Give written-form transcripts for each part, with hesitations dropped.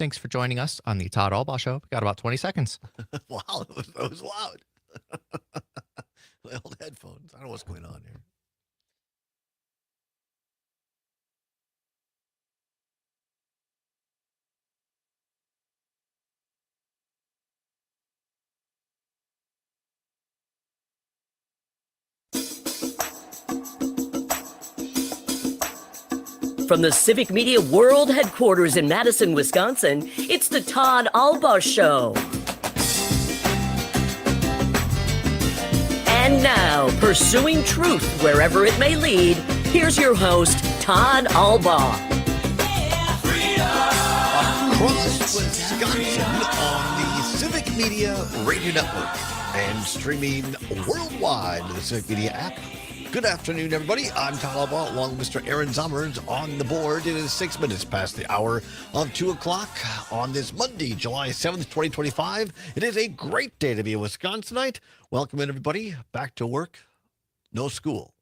Thanks for joining us on the Todd Allbaugh Show. We got about 20 seconds. Wow, that was loud. My old headphones. I don't know what's going on here. From the Civic Media World Headquarters in Madison, Wisconsin, it's the Todd Allbaugh Show. And now, pursuing truth wherever it may lead, here's your host, Todd Allbaugh. Across Wisconsin on the Civic Media Radio Network and streaming worldwide to the Civic Media app. Good afternoon, everybody. I'm Todd Allbaugh, along with Mr. Aaron Zommers on the board. It is 6 minutes past the hour of 2 o'clock on this Monday, July 7th, 2025. It is a great day to be a Wisconsinite. Welcome in, everybody. Back to work. No school.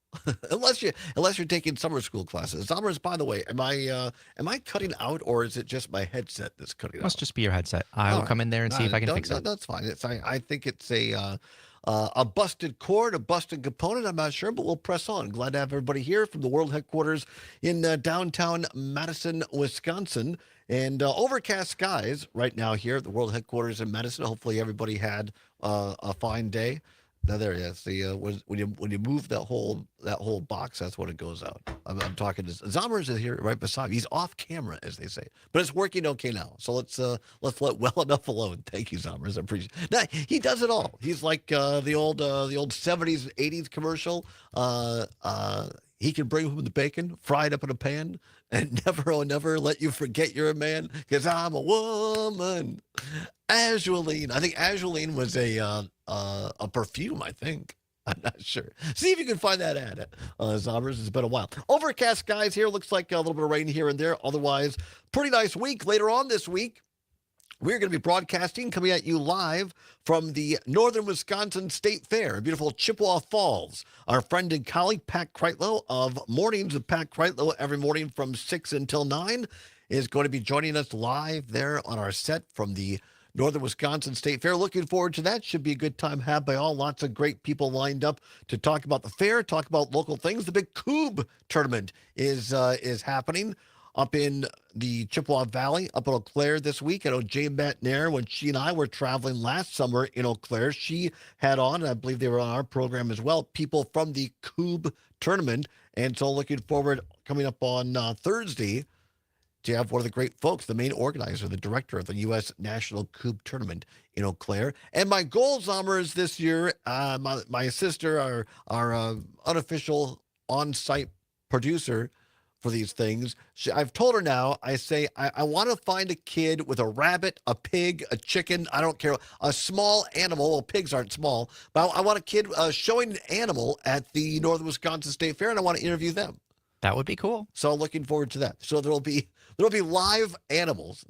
unless you're taking summer school classes. Zommers, by the way, am I cutting out, or is it just my headset that's cutting out? Must just be your headset. I will come in there and see if I can fix it. That's fine. I think it's a busted cord, a busted component. I'm not sure, but we'll press on. Glad to have everybody here from the world headquarters in downtown Madison, Wisconsin. And overcast skies right now here at the world headquarters in Madison. Hopefully everybody had a fine day. Now there it is. When you move that whole box, that's when it goes out. I'm talking to Zommers is here right beside me. He's off camera, as they say, but it's working okay now. So let's let well enough alone. Thank you, Zommers. I appreciate it. Now, he does it all. He's like the old 70s and 80s commercial. He can bring home the bacon, fried up in a pan, and never let you forget you're a man, because I'm a woman. Azuline. I think Azuline was a perfume, I think. I'm not sure. See if you can find that ad. Zommers, it's been a while. Overcast skies here. Looks like a little bit of rain here and there. Otherwise, pretty nice week. Later on this week, we're going to be broadcasting, coming at you live from the Northern Wisconsin State Fair, beautiful Chippewa Falls. Our friend and colleague, Pat Kreitlow of Mornings with Pat Kreitlow, every morning from 6 until 9, is going to be joining us live there on our set from the Northern Wisconsin State Fair. Looking forward to that. Should be a good time had by all. Lots of great people lined up to talk about the fair, talk about local things. The big Coob tournament is happening up in the Chippewa Valley, up in Eau Claire this week. I know Jay Matnair, when she and I were traveling last summer in Eau Claire, she had on, and I believe they were on our program as well, people from the Coob tournament. And so looking forward, coming up on Thursday, to have one of the great folks, the main organizer, the director of the U.S. National Coob Tournament in Eau Claire. And my goal, Zommers, this year, my sister, our unofficial on-site producer for these things, I've told her now, I say, I want to find a kid with a rabbit, a pig, a chicken, I don't care, a small animal. Well, pigs aren't small, but I want a kid showing an animal at the Northern Wisconsin State Fair, and I want to interview them. That would be cool. So looking forward to that. So there'll be live animals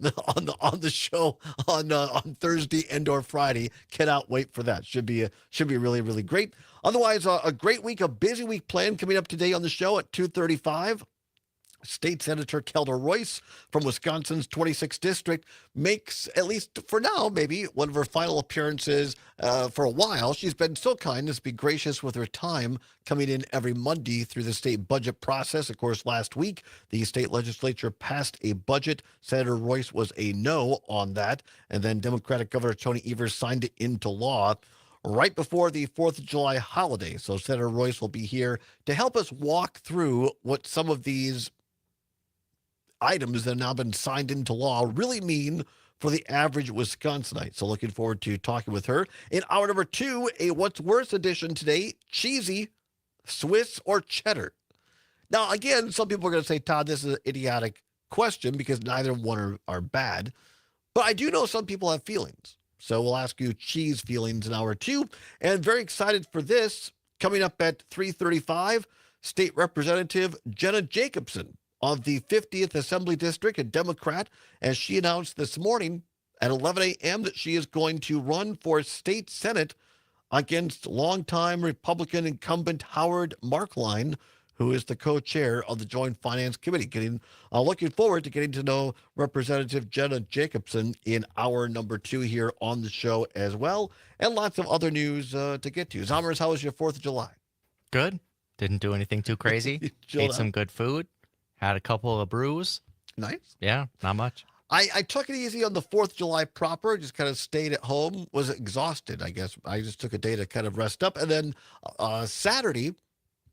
on the show on Thursday and/or Friday. Cannot wait for that. Should be really, really great. Otherwise, a great week, a busy week planned coming up today on the show at 2:35. State Senator Kelda Royce from Wisconsin's 26th District makes, at least for now, maybe one of her final appearances for a while. She's been so kind as to be gracious with her time, coming in every Monday through the state budget process. Of course, last week, the state legislature passed a budget. Senator Royce was a no on that. And then Democratic Governor Tony Evers signed it into law right before the 4th of July holiday. So Senator Royce will be here to help us walk through what some of these items that have now been signed into law really mean for the average Wisconsinite. So looking forward to talking with her. In hour number 2, a What's Worse edition today, cheesy, Swiss, or cheddar. Now, again, some people are going to say, Todd, this is an idiotic question because neither one are bad. But I do know some people have feelings. So we'll ask you cheese feelings in hour 2. And very excited for this. Coming up at 3:35, State Representative Jenna Jacobson of the 50th Assembly District, a Democrat, as she announced this morning at 11 a.m. that she is going to run for state Senate against longtime Republican incumbent Howard Markline, who is the co-chair of the Joint Finance Committee. Looking forward to getting to know Representative Jenna Jacobson in hour number 2 here on the show as well, and lots of other news to get to. Zommers, how was your 4th of July? Good. Didn't do anything too crazy. Ate some good food. Had a couple of brews. Nice. Yeah, not much. I took it easy on the 4th of July proper, just kind of stayed at home, was exhausted, I guess. I just took a day to kind of rest up. And then Saturday,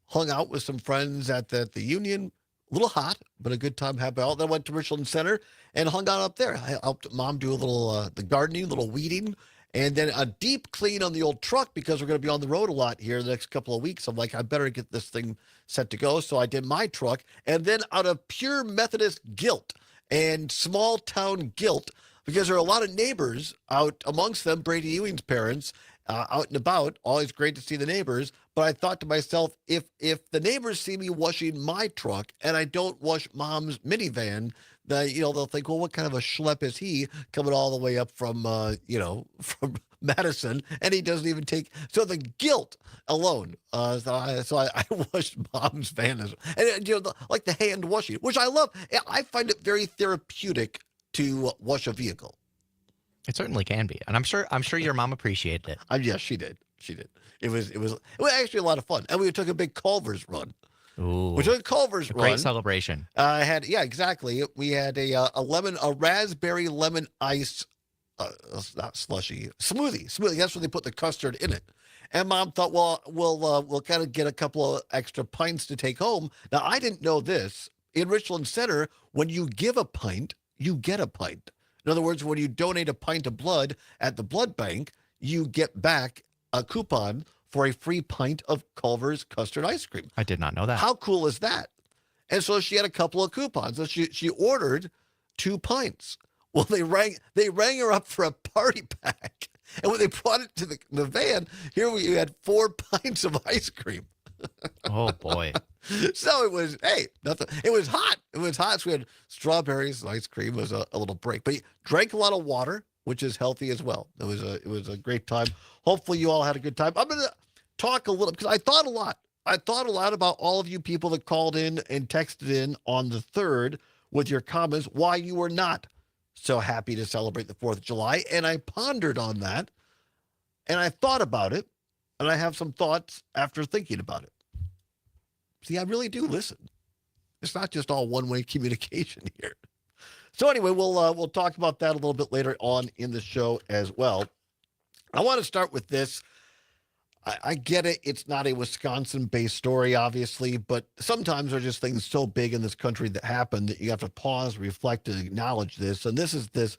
hung out with some friends at the Union. A little hot, but a good time. Happy out. Then went to Richland Center and hung out up there. I helped Mom do a little the gardening, a little weeding, and then a deep clean on the old truck because we're going to be on the road a lot here the next couple of weeks. I'm like, I better get this thing set to go. So I did my truck. And then out of pure Methodist guilt and small town guilt, because there are a lot of neighbors out, amongst them Brady Ewing's parents, out and about. Always great to see the neighbors. But I thought to myself, if the neighbors see me washing my truck and I don't wash Mom's minivan, they'll think, well, what kind of a schlep is he coming all the way up from from Madison, and he doesn't even take. So the guilt alone. So I washed Mom's van, and like the hand washing, which I love. I find it very therapeutic to wash a vehicle. It certainly can be, and I'm sure your mom appreciated it. Yes, she did. She did. It was actually a lot of fun, and we took a big Culver's run. Ooh, we took a Culver's run. Great celebration. Exactly. We had a raspberry lemon ice, not slushy, smoothie. That's where they put the custard in it. And Mom thought, well, we'll kind of get a couple of extra pints to take home. Now I didn't know this. In Richland Center, when you give a pint, you get a pint. In other words, when you donate a pint of blood at the blood bank, you get back a coupon for a free pint of Culver's custard ice cream. I did not know that. How cool is that? And so she had a couple of coupons. So she ordered 2 pints. Well, they rang her up for a party pack. And when they brought it to the van, here we had 4 pints of ice cream. Oh, boy. So it was, nothing. It was hot. So we had strawberries and ice cream. It was a little break. But he drank a lot of water, which is healthy as well. It was a great time. Hopefully you all had a good time. I'm going to talk a little, because I thought a lot. I thought a lot about all of you people that called in and texted in on the 3rd with your comments, why you were not so happy to celebrate the 4th of July. And I pondered on that, and I thought about it, and I have some thoughts after thinking about it. See, I really do listen. It's not just all one-way communication here. So anyway, we'll talk about that a little bit later on in the show as well. I want to start with this. I get it. It's not a Wisconsin-based story, obviously, but sometimes there are just things so big in this country that happen that you have to pause, reflect, and acknowledge this. And this is this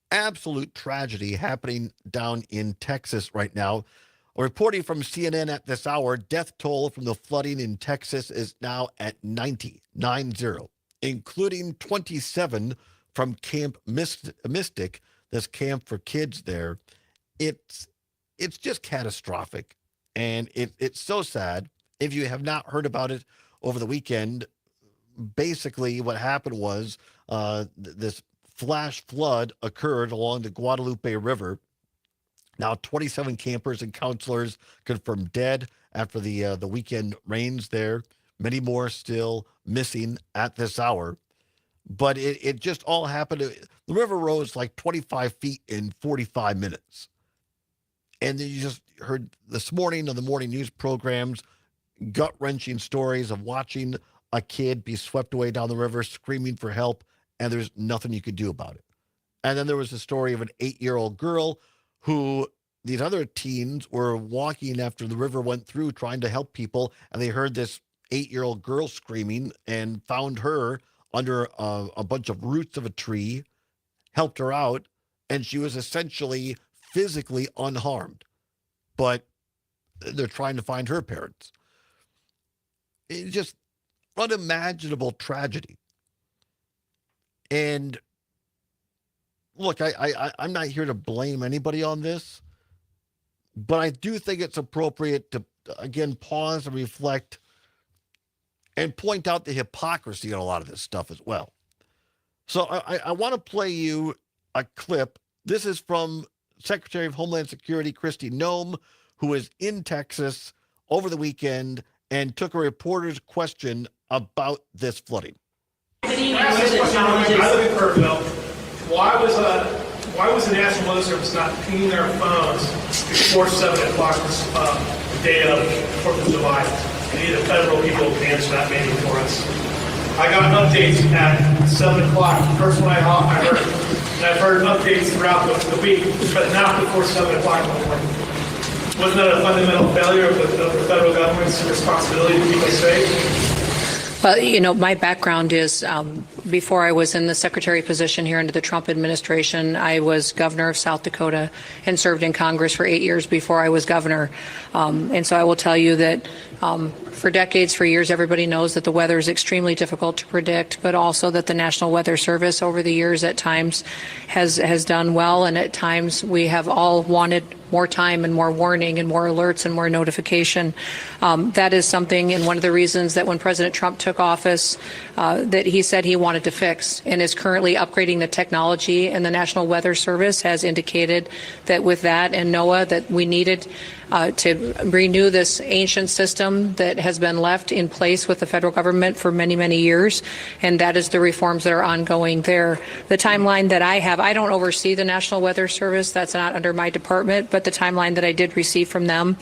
absolute tragedy happening down in Texas right now. Reporting from CNN at this hour, death toll from the flooding in Texas is now at 90, including 27 from Camp Mystic, this camp for kids there. It's just catastrophic, and it's so sad. If you have not heard about it over the weekend, basically what happened was this flash flood occurred along the Guadalupe River. Now, 27 campers and counselors confirmed dead after the weekend rains there. Many more still missing at this hour. But it just all happened. The river rose like 25 feet in 45 minutes. And then you just heard this morning on the morning news programs, gut-wrenching stories of watching a kid be swept away down the river, screaming for help, and there's nothing you could do about it. And then there was a story of an 8-year-old girl who these other teens were walking after the river went through trying to help people, and they heard this 8-year-old girl screaming and found her under a bunch of roots of a tree, helped her out, and she was essentially physically unharmed. But they're trying to find her parents. It's just unimaginable tragedy. And look, I'm not here to blame anybody on this, but I do think it's appropriate to, again, pause and reflect and point out the hypocrisy in a lot of this stuff as well. So I want to play you a clip. This is from Secretary of Homeland Security Kristi Noem, who is in Texas over the weekend and took a reporter's question about this flooding. I live in Kerrville. Why was the National Weather Service not pinging their phones before 7 o'clock the day of 4th of July? Any of the federal people can answer that maybe for us. I got updates at 7 o'clock. The first one I heard. And I've heard updates throughout the week, but not before 7 o'clock in the morning. Wasn't that a fundamental failure of the federal government's responsibility to keep us safe? Well, my background is before I was in the secretary position here under the Trump administration, I was governor of South Dakota and served in Congress for 8 years before I was governor. And so I will tell you that for decades, for years, everybody knows that the weather is extremely difficult to predict, but also that the National Weather Service over the years at times has done well, and at times we have all wanted more time and more warning and more alerts and more notification. That is something, and one of the reasons that when President Trump took office, that he said he wanted to fix, and is currently upgrading the technology. And the National Weather Service has indicated that with that and NOAA, that we needed to renew this ancient system that has been left in place with the federal government for many, many years. And that is the reforms that are ongoing there. The timeline that I have, I don't oversee the National Weather Service. That's not under my department. But the timeline that I did receive from them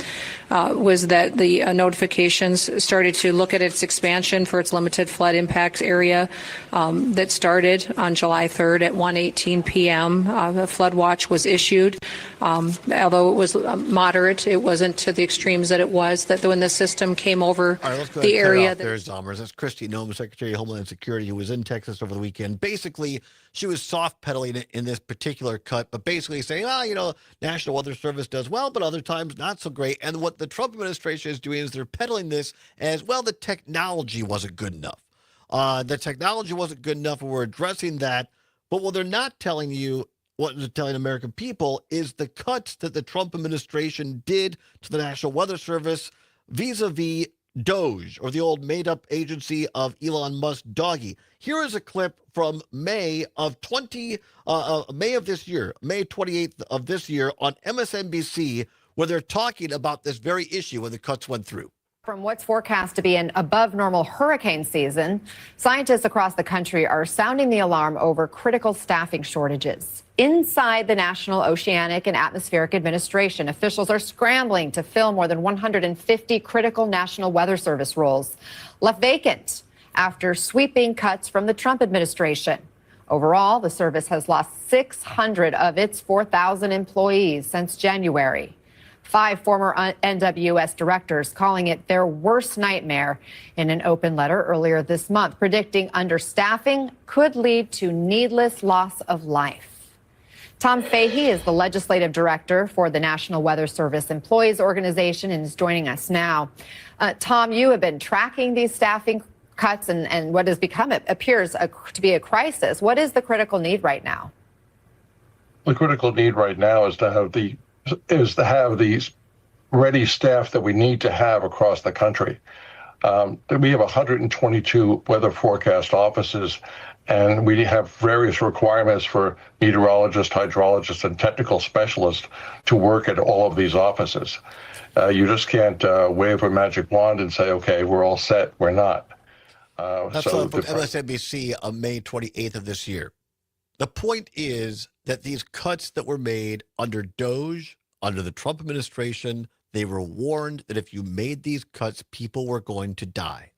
was that the notifications started to look at its expansion for its limited flood impact area that started on July 3rd at 1:18 p.m. The flood watch was issued. Although it was moderate, it wasn't to the extremes that it was, that when the system came over the area. There's Zommers. That's Kristi Noem, Secretary of Homeland Security, who was in Texas over the weekend. Basically, she was soft pedaling it in this particular cut, but basically saying, National Weather Service does well, but other times not so great. And what the Trump administration is doing is they're peddling this as, well, the technology wasn't good enough. The technology wasn't good enough, and we're addressing that. But what they're not telling you, what they're telling American people, is the cuts that the Trump administration did to the National Weather Service vis-a-vis DOGE, or the old made-up agency of Elon Musk, Doggy. Here is a clip from May of this year, May 28th of this year, on MSNBC, where they're talking about this very issue when the cuts went through. From what's forecast to be an above normal hurricane season, scientists across the country are sounding the alarm over critical staffing shortages. Inside the National Oceanic and Atmospheric Administration, officials are scrambling to fill more than 150 critical National Weather Service roles left vacant after sweeping cuts from the Trump administration. Overall, the service has lost 600 of its 4,000 employees since January. 5 former NWS directors calling it their worst nightmare in an open letter earlier this month, predicting understaffing could lead to needless loss of life. Tom Fahey is the legislative director for the National Weather Service Employees Organization and is joining us now. Tom, you have been tracking these staffing cuts and what has become, it appears to be a crisis. What is the critical need right now? The critical need right now is to have these ready staff that we need to have across the country. We have 122 weather forecast offices, and we have various requirements for meteorologists, hydrologists, and technical specialists to work at all of these offices. You just can't wave a magic wand and say, okay, we're all set. We're not. That's from MSNBC on May 28th of this year. The point is that these cuts that were made under DOGE, under the Trump administration, they were warned that if you made these cuts, people were going to die.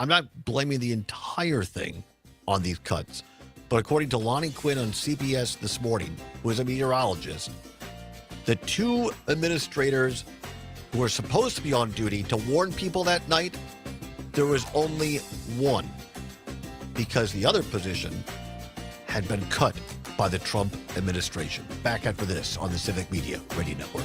I'm not blaming the entire thing on these cuts, but according to Lonnie Quinn on CBS this morning, who is a meteorologist, the 2 administrators who were supposed to be on duty to warn people that night, there was only one, because the other position had been cut by the Trump administration. Back after this on the Civic Media Radio Network.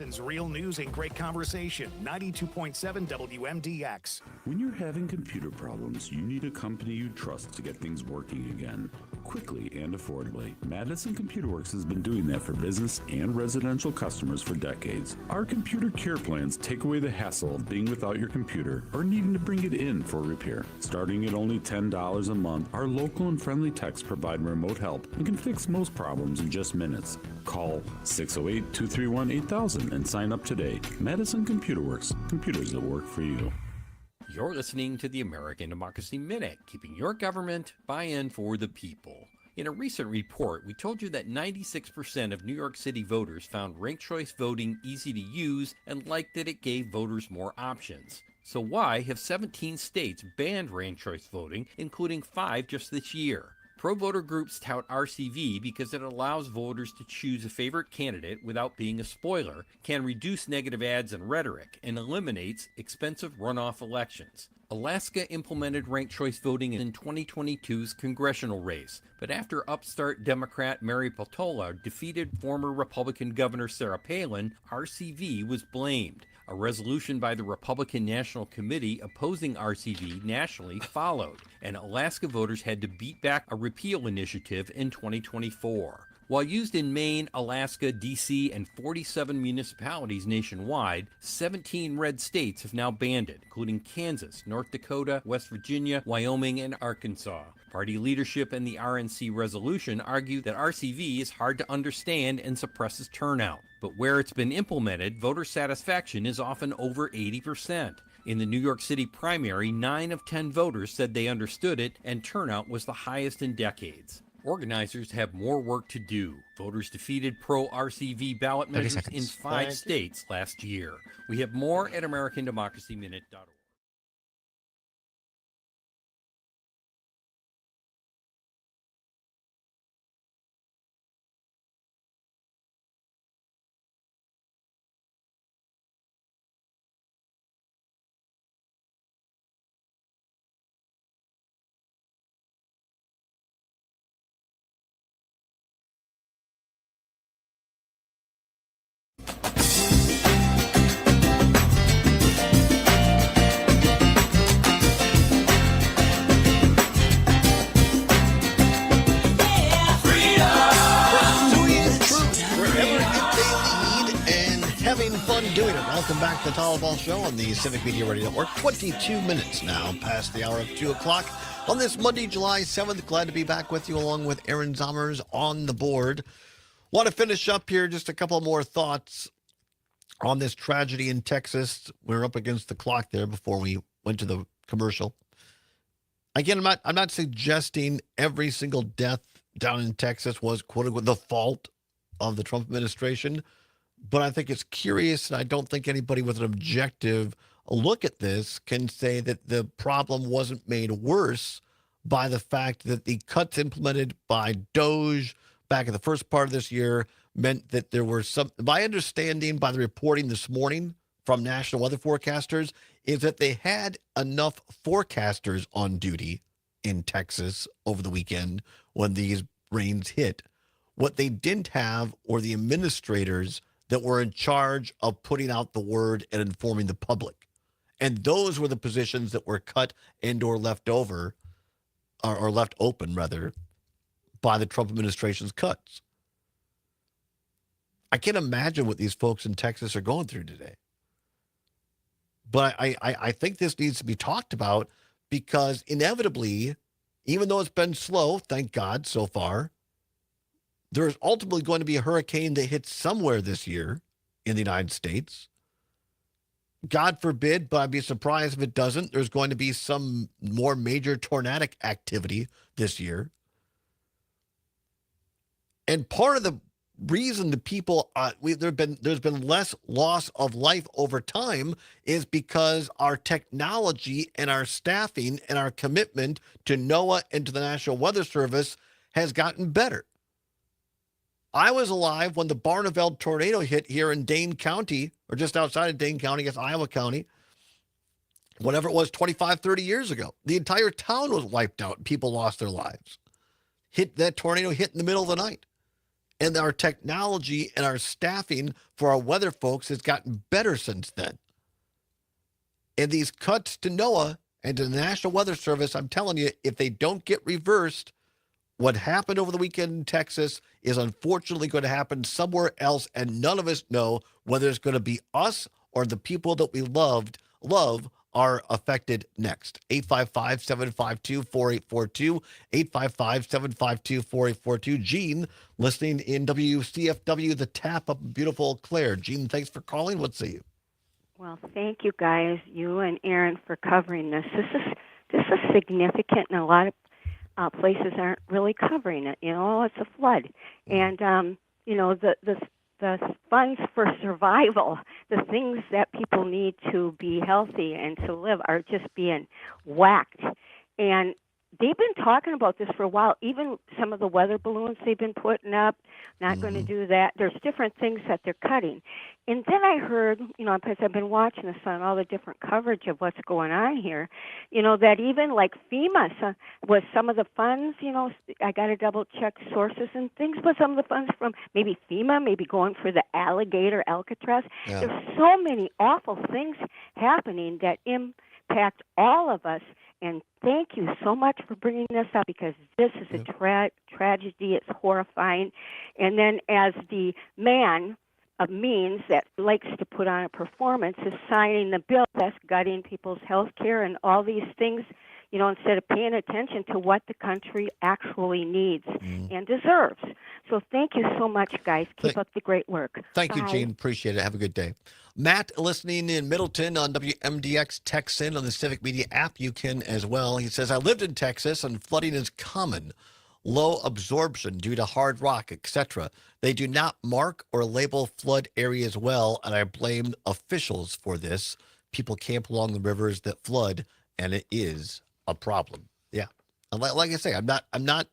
Real news and great conversation. 92.7 WMDX. When you're having computer problems, you need a company you trust to get things working again, quickly and affordably. Madison Computer Works has been doing that for business and residential customers for decades. Our computer care plans take away the hassle of being without your computer or needing to bring it in for repair. Starting at only $10 a month, our local and friendly techs provide remote help and can fix most problems in just minutes. Call 608-231-8000 and sign up today. Madison Computer Works, computers that work for you. You're listening to the American Democracy Minute, keeping your government buy-in for the people. In a recent report, we told you that 96% of New York City voters found ranked choice voting easy to use and liked that it gave voters more options. So why have 17 states banned ranked choice voting, including 5 just this year? Pro-voter groups tout RCV because it allows voters to choose a favorite candidate without being a spoiler, can reduce negative ads and rhetoric, and eliminates expensive runoff elections. Alaska implemented ranked choice voting in 2022's congressional race, but after upstart Democrat Mary Peltola defeated former Republican Governor Sarah Palin, RCV was blamed. A resolution by the Republican National Committee opposing RCV nationally followed, and Alaska voters had to beat back a repeal initiative in 2024. While used in Maine, Alaska, D.C., and 47 municipalities nationwide, 17 red states have now banned it, including Kansas, North Dakota, West Virginia, Wyoming, and Arkansas. Party leadership and the RNC resolution argue that RCV is hard to understand and suppresses turnout. But where it's been implemented, voter satisfaction is often over 80%. In the New York City primary, 9 of 10 voters said they understood it, and turnout was the highest in decades. Organizers have more work to do. Voters defeated pro-RCV ballot measures in 5 states last year. We have more at AmericanDemocracyMinute.org. Having fun doing it. Welcome back to the Allbaugh Show on the Civic Media Radio Network. 22 minutes now past the hour of 2 o'clock on this Monday, July 7th. Glad to be back with you along with Aaron Zommers on the board. Want to finish up here, just a couple more thoughts on this tragedy in Texas. We're up against the clock there before we went to the commercial. Again, I'm not suggesting every single death down in Texas was, quote unquote, the fault of the Trump administration. But I think it's curious, and I don't think anybody with an objective look at this can say that the problem wasn't made worse by the fact that the cuts implemented by DOJ back in the first part of this year meant that there were some, my understanding by the reporting this morning from national weather forecasters, is that they had enough forecasters on duty in Texas over the weekend when these rains hit. What they didn't have were the administrators that were in charge of putting out the word and informing the public. And those were the positions that were cut and or left over, or left open, rather, by the Trump administration's cuts. I can't imagine what these folks in Texas are going through today. But I think this needs to be talked about because inevitably, even though it's been slow, thank God so far, there's ultimately going to be a hurricane that hits somewhere this year in the United States. God forbid, but I'd be surprised if it doesn't. There's going to be some more major tornadic activity this year. And part of the reason the people, there's been less loss of life over time is because our technology and our staffing and our commitment to NOAA and to the National Weather Service has gotten better. I was alive when the Barneveld tornado hit here in Dane County, or just outside of Dane County, I guess Iowa County, whatever it was, 25, 30 years ago. The entire town was wiped out. People lost their lives. That tornado hit in the middle of the night. And our technology and our staffing for our weather folks has gotten better since then. And these cuts to NOAA and to the National Weather Service, I'm telling you, if they don't get reversed, what happened over the weekend in Texas is unfortunately going to happen somewhere else, and none of us know whether it's going to be us or the people that we love are affected next. 855-752-4842, 855-752-4842. Gene, listening in WCFW, the Tap up beautiful Claire. Gene, thanks for calling. What say you? Well, thank you guys, you and Aaron, for covering this. This is significant, and a lot of places aren't really covering it. You know, it's a flood, and you know the funds for survival, the things that people need to be healthy and to live, are just being whacked. And they've been talking about this for a while. Even some of the weather balloons they've been putting up, not going to do that. There's different things that they're cutting. And then I heard, you know, because I've been watching this on all the different coverage of what's going on here, you know, that even like FEMA was some of the funds, you know, I got to double check sources and things, but some of the funds from maybe FEMA, maybe going for the alligator Alcatraz. Yeah. There's so many awful things happening that impact all of us. And thank you so much for bringing this up, because this is a tragedy. It's horrifying. And then as the man of means that likes to put on a performance is signing the bill that's gutting people's health care and all these things, you know, instead of paying attention to what the country actually needs and deserves. So thank you so much, guys. Keep up the great work. Thank you, Bye. Gene. Appreciate it. Have a good day. Matt, listening in Middleton on WMDX, text in on the Civic Media app. You can as well. He says, I lived in Texas and flooding is common. Low absorption due to hard rock, etc. They do not mark or label flood areas well, and I blame officials for this. People camp along the rivers that flood, and it is a problem. Yeah. And like I say, I'm not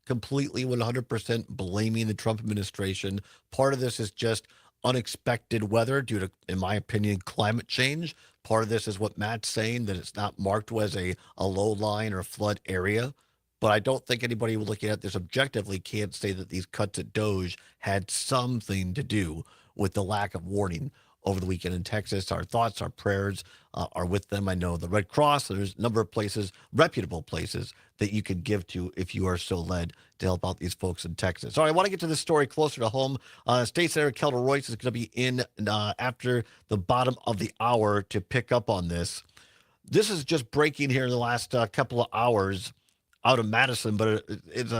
completely 100% blaming the Trump administration. Part of this is just unexpected weather due to, in my opinion, climate change. Part of this is what Matt's saying, that it's not marked as a low line or flood area. But I don't think anybody looking at this objectively can't say that these cuts at Doge had something to do with the lack of warning over the weekend in Texas. Our thoughts, our prayers are with them. I know the Red Cross, there's a number of places, reputable places, that you could give to if you are so led to help out these folks in Texas. All right, I want to get to this story closer to home. State Senator Kelda Royce is going to be in after the bottom of the hour to pick up on this. This is just breaking here in the last couple of hours out of Madison, but it's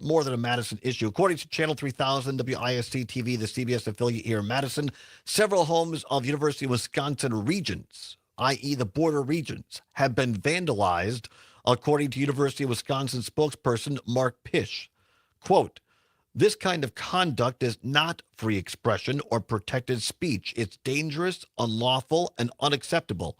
more than a Madison issue. According to Channel 3000, WISC TV, the CBS affiliate here in Madison, several homes of University of Wisconsin regents, i.e. the border regions, have been vandalized, according to University of Wisconsin spokesperson Mark Pish. Quote, this kind of conduct is not free expression or protected speech. It's dangerous, unlawful, and unacceptable.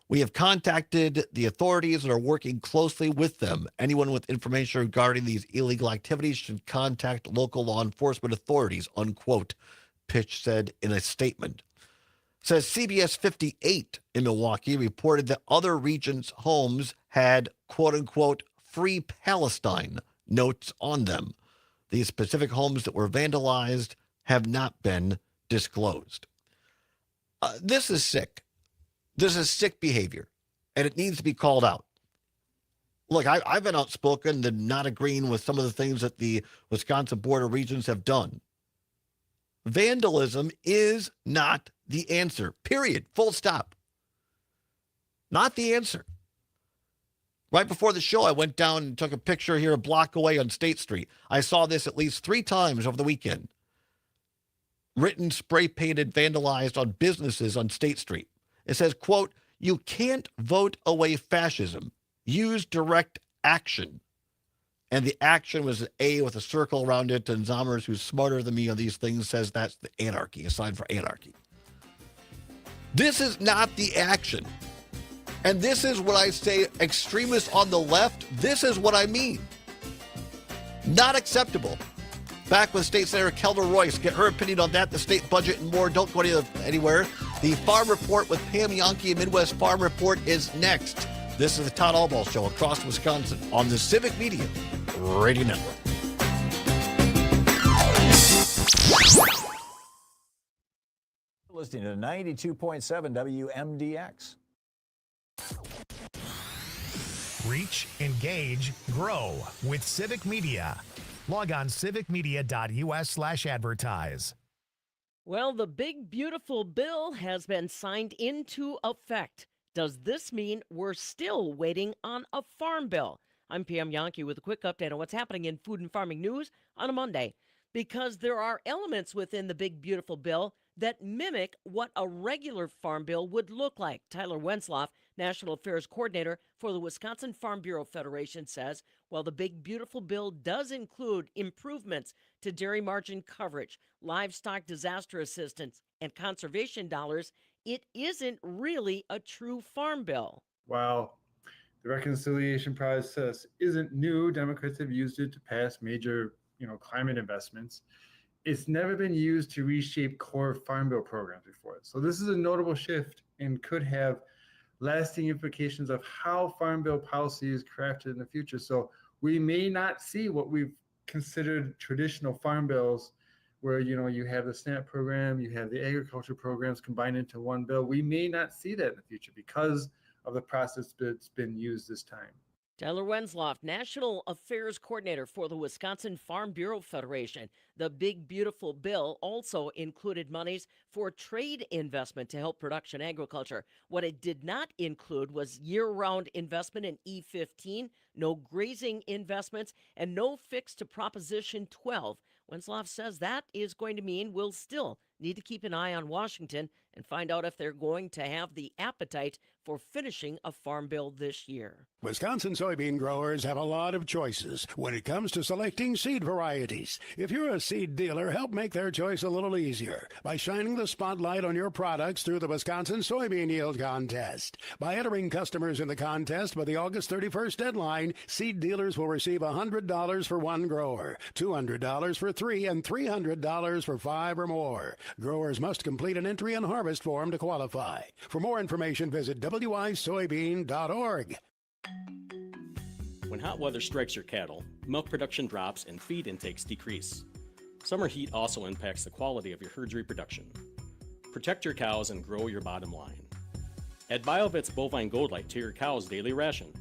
We have contacted the authorities and are working closely with them. Anyone with information regarding these illegal activities should contact local law enforcement authorities, unquote, Pitch said in a statement. Says CBS 58 in Milwaukee reported that other regions' homes had, quote unquote, free Palestine notes on them. These specific homes that were vandalized have not been disclosed. This is sick. This is sick behavior, and it needs to be called out. Look, I've been outspoken and not agreeing with some of the things that the Wisconsin border regions have done. Vandalism is not the answer, period, full stop. Not the answer. Right before the show, I went down and took a picture here a block away on State Street. I saw this at least 3 times over the weekend. Written, spray-painted, vandalized on businesses on State Street. It says, quote, you can't vote away fascism. Use direct action. And the action was an A with a circle around it, and Zommers, who's smarter than me on these things, says that's the anarchy, a sign for anarchy. This is not the action. And this is what I say, extremists on the left, this is what I mean. Not acceptable. Back with State Senator Kelda Royce. Get her opinion on that, the state budget, and more. Don't go anywhere. The Farm Report with Pam Yonke and Midwest Farm Report is next. This is the Todd Allbaugh Show across Wisconsin on the Civic Media Radio Network. Listening to 92.7 WMDX. Reach, engage, grow with Civic Media. Log on civicmedia.us/advertise. Well, the big, beautiful bill has been signed into effect. Does this mean we're still waiting on a farm bill? I'm Pam Yankee with a quick update on what's happening in food and farming news on a Monday. Because there are elements within the big, beautiful bill that mimic what a regular farm bill would look like. Tyler Wenzloff, National Affairs Coordinator for the Wisconsin Farm Bureau Federation, says while the big, beautiful bill does include improvements to dairy margin coverage, livestock disaster assistance, and conservation dollars, it isn't really a true farm bill. While the reconciliation process isn't new, Democrats have used it to pass major, climate investments. It's never been used to reshape core farm bill programs before. So this is a notable shift and could have lasting implications of how farm bill policy is crafted in the future. So we may not see what we've considered traditional farm bills where, you have the SNAP program, you have the agriculture programs combined into one bill. We may not see that in the future because of the process that's been used this time. Tyler Wenzloff, National Affairs Coordinator for the Wisconsin Farm Bureau Federation. The big, beautiful bill also included monies for trade investment to help production agriculture. What it did not include was year-round investment in E15, no grazing investments, and no fix to Proposition 12. Wenzloff says that is going to mean we'll still need to keep an eye on Washington and find out if they're going to have the appetite for finishing a farm bill this year. Wisconsin soybean growers have a lot of choices when it comes to selecting seed varieties. If you're a seed dealer, help make their choice a little easier by shining the spotlight on your products through the Wisconsin Soybean Yield Contest. By entering customers in the contest by the August 31st deadline, seed dealers will receive $100 for one grower, $200 for three, and $300 for five or more. Growers must complete an entry and harvest form to qualify. For more information, visit wisoybean.org. When hot weather strikes your cattle, milk production drops and feed intakes decrease. Summer heat also impacts the quality of your herd's reproduction. Protect your cows and grow your bottom line. Add BioVet's Bovine Gold Light to your cow's daily ration.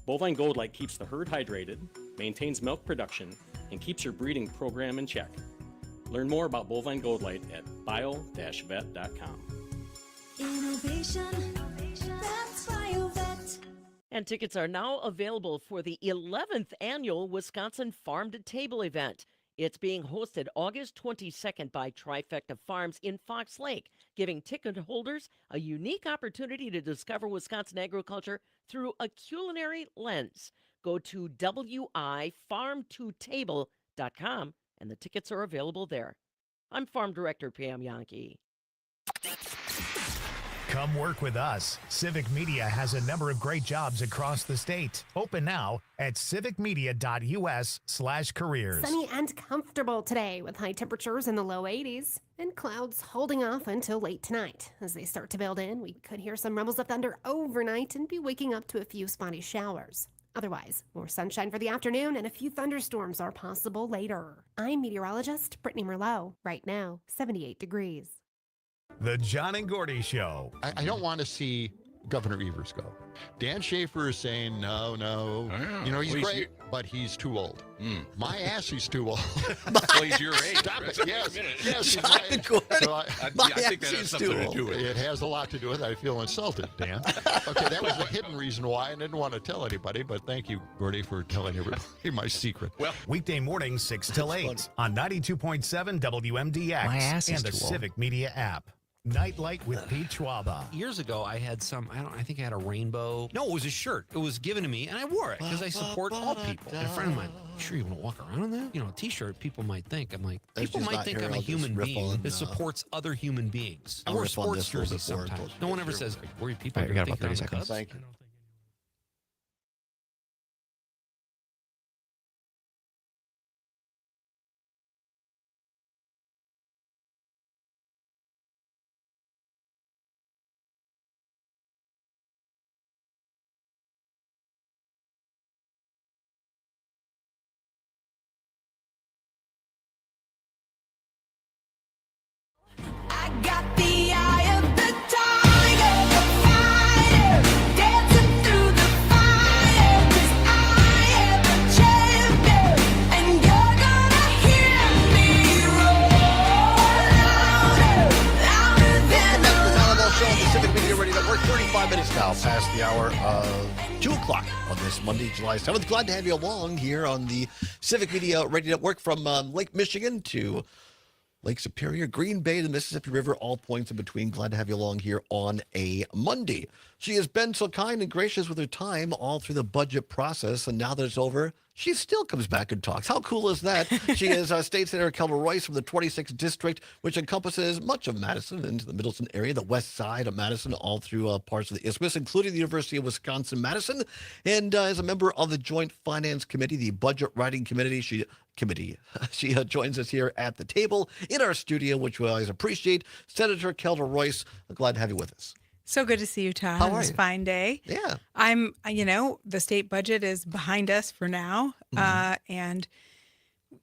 Bovine Gold Light keeps the herd hydrated, maintains milk production, and keeps your breeding program in check. Learn more about Bovine Gold Light at bio-vet.com. Innovation, that's BioVet. And tickets are now available for the 11th annual Wisconsin Farm to Table event. It's being hosted August 22nd by Trifecta Farms in Fox Lake, giving ticket holders a unique opportunity to discover Wisconsin agriculture through a culinary lens. Go to wifarmtotable.com and the tickets are available there. I'm Farm Director Pam Yankee. Come work with us. Civic Media has a number of great jobs across the state. Open now at civicmedia.us/careers. Sunny and comfortable today with high temperatures in the low 80s and clouds holding off until late tonight. As they start to build in, we could hear some rumbles of thunder overnight and be waking up to a few spotty showers. Otherwise, more sunshine for the afternoon and a few thunderstorms are possible later. I'm meteorologist Brittany Merlot. Right now, 78 degrees. The John and Gordy Show. I don't want to see Governor Evers go. Dan Schaefer is saying, no. He's great, but he's too old. My ass, he's too old. Well, he's your age. Stop right? it. Yes. John and Gordy. So I think that has something to do with it. It has a lot to do with it. I feel insulted, Dan. Okay, that was a hidden reason why I didn't want to tell anybody, but thank you, Gordy, for telling everybody my secret. Well, weekday mornings 6 till 8 on 92.7 WMDX My ass is and the too old. Civic Media app. Nightlight with Pete Schwaba. Years ago, I had I think I had a rainbow. No, it was a shirt. It was given to me, and I wore it because I support all people. And a friend of mine, sure you want to walk around in that? A t-shirt, people might think. I'm like, people might think I'm a human being that supports other human beings. I wear sports jerseys sometimes. No one ever says, worried people are going to think you're on the Cubs. Thank you. I got the the hour of 2 o'clock on this Monday, July 7th. Glad to have you along here on the Civic Media Radio Network from Lake Michigan to Lake Superior, Green Bay, the Mississippi River, all points in between. Glad to have you along here on a Monday. She has been so kind and gracious with her time all through the budget process, and now that it's over, she still comes back and talks. How cool is that? She is State Senator Kelda Royce from the 26th District, which encompasses much of Madison into the Middleton area, the west side of Madison, all through parts of the Isthmus, including the University of Wisconsin-Madison, and is a member of the Joint Finance Committee, the Budget Writing Committee. She joins us here at the table in our studio, which we always appreciate. Senator Kelda Royce, glad to have you with us. So good to see you, Todd, How on are this you? fine day. Yeah. The state budget is behind us for now. And,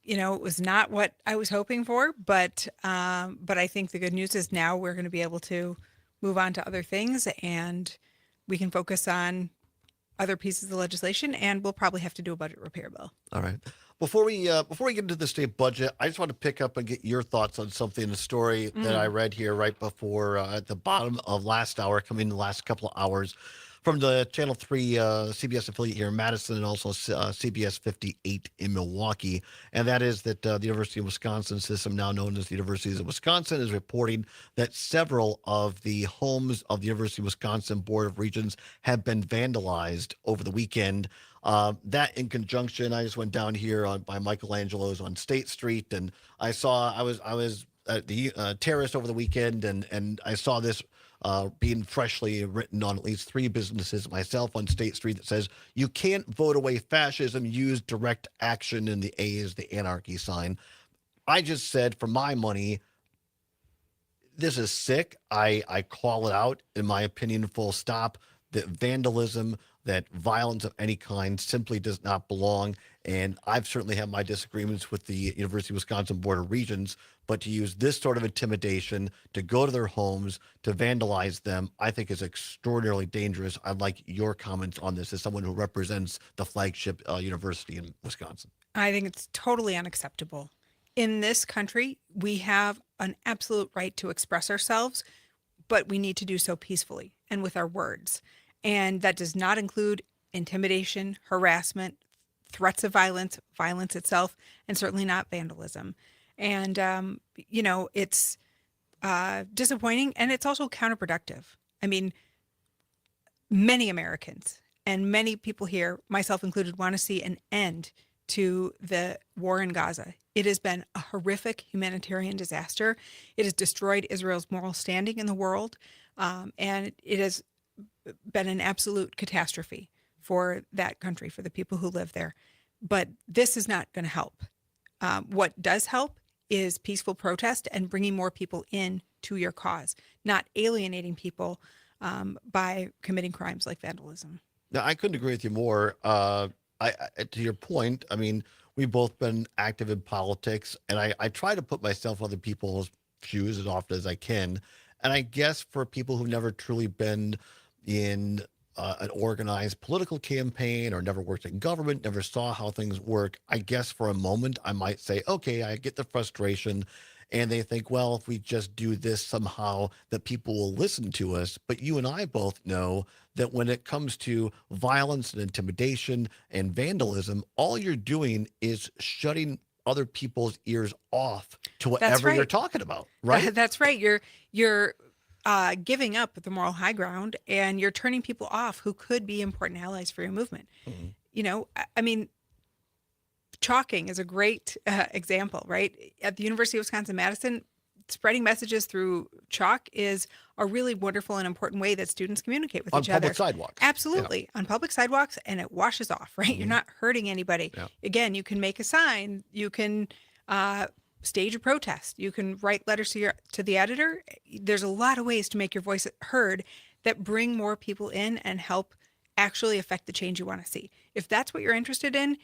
it was not what I was hoping for, but I think the good news is now we're going to be able to move on to other things and we can focus on other pieces of legislation, and we'll probably have to do a budget repair bill. All right. Before we get into the state budget, I just want to pick up and get your thoughts on something, a story that I read here right before at the bottom of last hour, coming in the last couple of hours from the Channel 3 CBS affiliate here in Madison and also CBS 58 in Milwaukee. And that is that the University of Wisconsin system, now known as the Universities of Wisconsin, is reporting that several of the homes of the University of Wisconsin Board of Regents have been vandalized over the weekend. That in conjunction, I just went down here by Michelangelo's on State Street, and I was at the terrace over the weekend, and I saw this being freshly written on at least 3 businesses myself on State Street that says, "You can't vote away fascism, use direct action," and the A is the anarchy sign. I just said, for my money, this is sick. I call it out, in my opinion, full stop, that vandalism, that violence of any kind simply does not belong. And I've certainly had my disagreements with the University of Wisconsin Board of Regents, but to use this sort of intimidation, to go to their homes, to vandalize them, I think is extraordinarily dangerous. I'd like your comments on this as someone who represents the flagship university in Wisconsin. I think it's totally unacceptable. In this country, we have an absolute right to express ourselves, but we need to do so peacefully and with our words. And that does not include intimidation, harassment, threats of violence, violence itself, and certainly not vandalism. And, it's disappointing, and it's also counterproductive. I mean, many Americans and many people here, myself included, want to see an end to the war in Gaza. It has been a horrific humanitarian disaster. It has destroyed Israel's moral standing in the world, and it has been an absolute catastrophe for that country, for the people who live there. But this is not going to help. What does help is peaceful protest and bringing more people in to your cause, not alienating people by committing crimes like vandalism. Now, I couldn't agree with you more. To your point, I mean, we've both been active in politics, and I try to put myself in other people's shoes as often as I can. And I guess for people who've never truly been in an organized political campaign or never worked in government, never saw how things work, I guess for a moment I might say, okay, I get the frustration. And they think, well, if we just do this somehow, that people will listen to us. But you and I both know that when it comes to violence and intimidation and vandalism, all you're doing is shutting other people's ears off to whatever you're talking about, right? That's right. You're giving up the moral high ground, and you're turning people off who could be important allies for your movement. Mm-hmm. I mean, chalking is a great example, right? At the University of Wisconsin-Madison, spreading messages through chalk is a really wonderful and important way that students communicate with each other. On public sidewalks. Absolutely. Yeah. On public sidewalks, and it washes off, right? Mm-hmm. You're not hurting anybody. Yeah. Again, you can make a sign. You can stage a protest. You can write letters to the editor. There's a lot of ways to make your voice heard that bring more people in and help actually affect the change you want to see. If that's what you're interested in,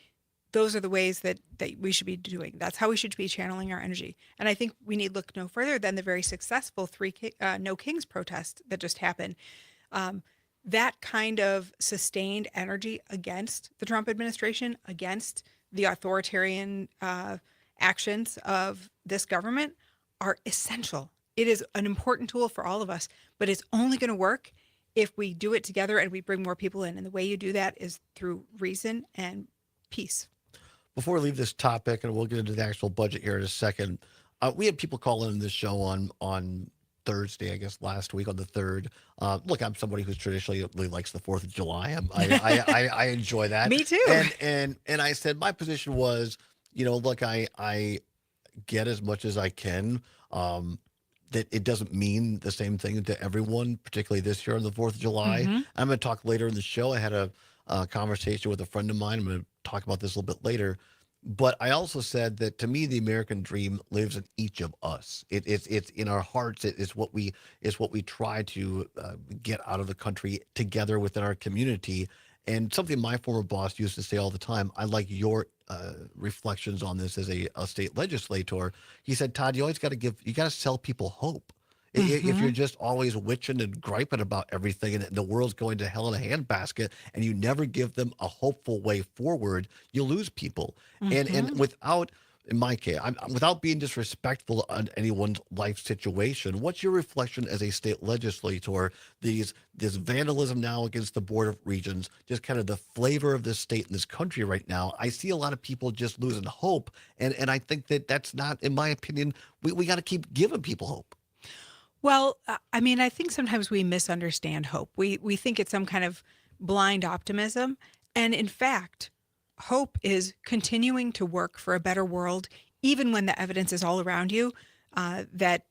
those are the ways that we should be doing. That's how we should be channeling our energy. And I think we need look no further than the very successful No Kings protest that just happened. That kind of sustained energy against the Trump administration, against the authoritarian actions of this government are essential. It is an important tool for all of us, but it's only going to work if we do it together and we bring more people in. And the way you do that is through reason and peace. Before we leave this topic, and we'll get into the actual budget here in a second, we had people call in this show on Thursday, I guess last week on the 3rd. Look, I'm somebody who's traditionally really likes the 4th of July. I enjoy that. Me too. And I said my position was, look, I get as much as I can. That it doesn't mean the same thing to everyone, particularly this year on the 4th of July. Mm-hmm. I'm going to talk later in the show. I had a conversation with a friend of mine. I'm going to talk about this a little bit later. But I also said that to me, the American dream lives in each of us. It's in our hearts. It's what we try to get out of the country together within our community. And something my former boss used to say all the time, I like your reflections on this as a state legislator. He said, Todd, you got to sell people hope. If you're just always witching and griping about everything and the world's going to hell in a handbasket and you never give them a hopeful way forward, you lose people. And without, in my case, without being disrespectful on anyone's life situation, what's your reflection as a state legislator? This vandalism now against the Board of Regents, just kind of the flavor of this state and this country right now. I see a lot of people just losing hope. And I think that's not, in my opinion, we got to keep giving people hope. Well, I mean, I think sometimes we misunderstand hope. We think it's some kind of blind optimism. And in fact, hope is continuing to work for a better world, even when the evidence is all around you, that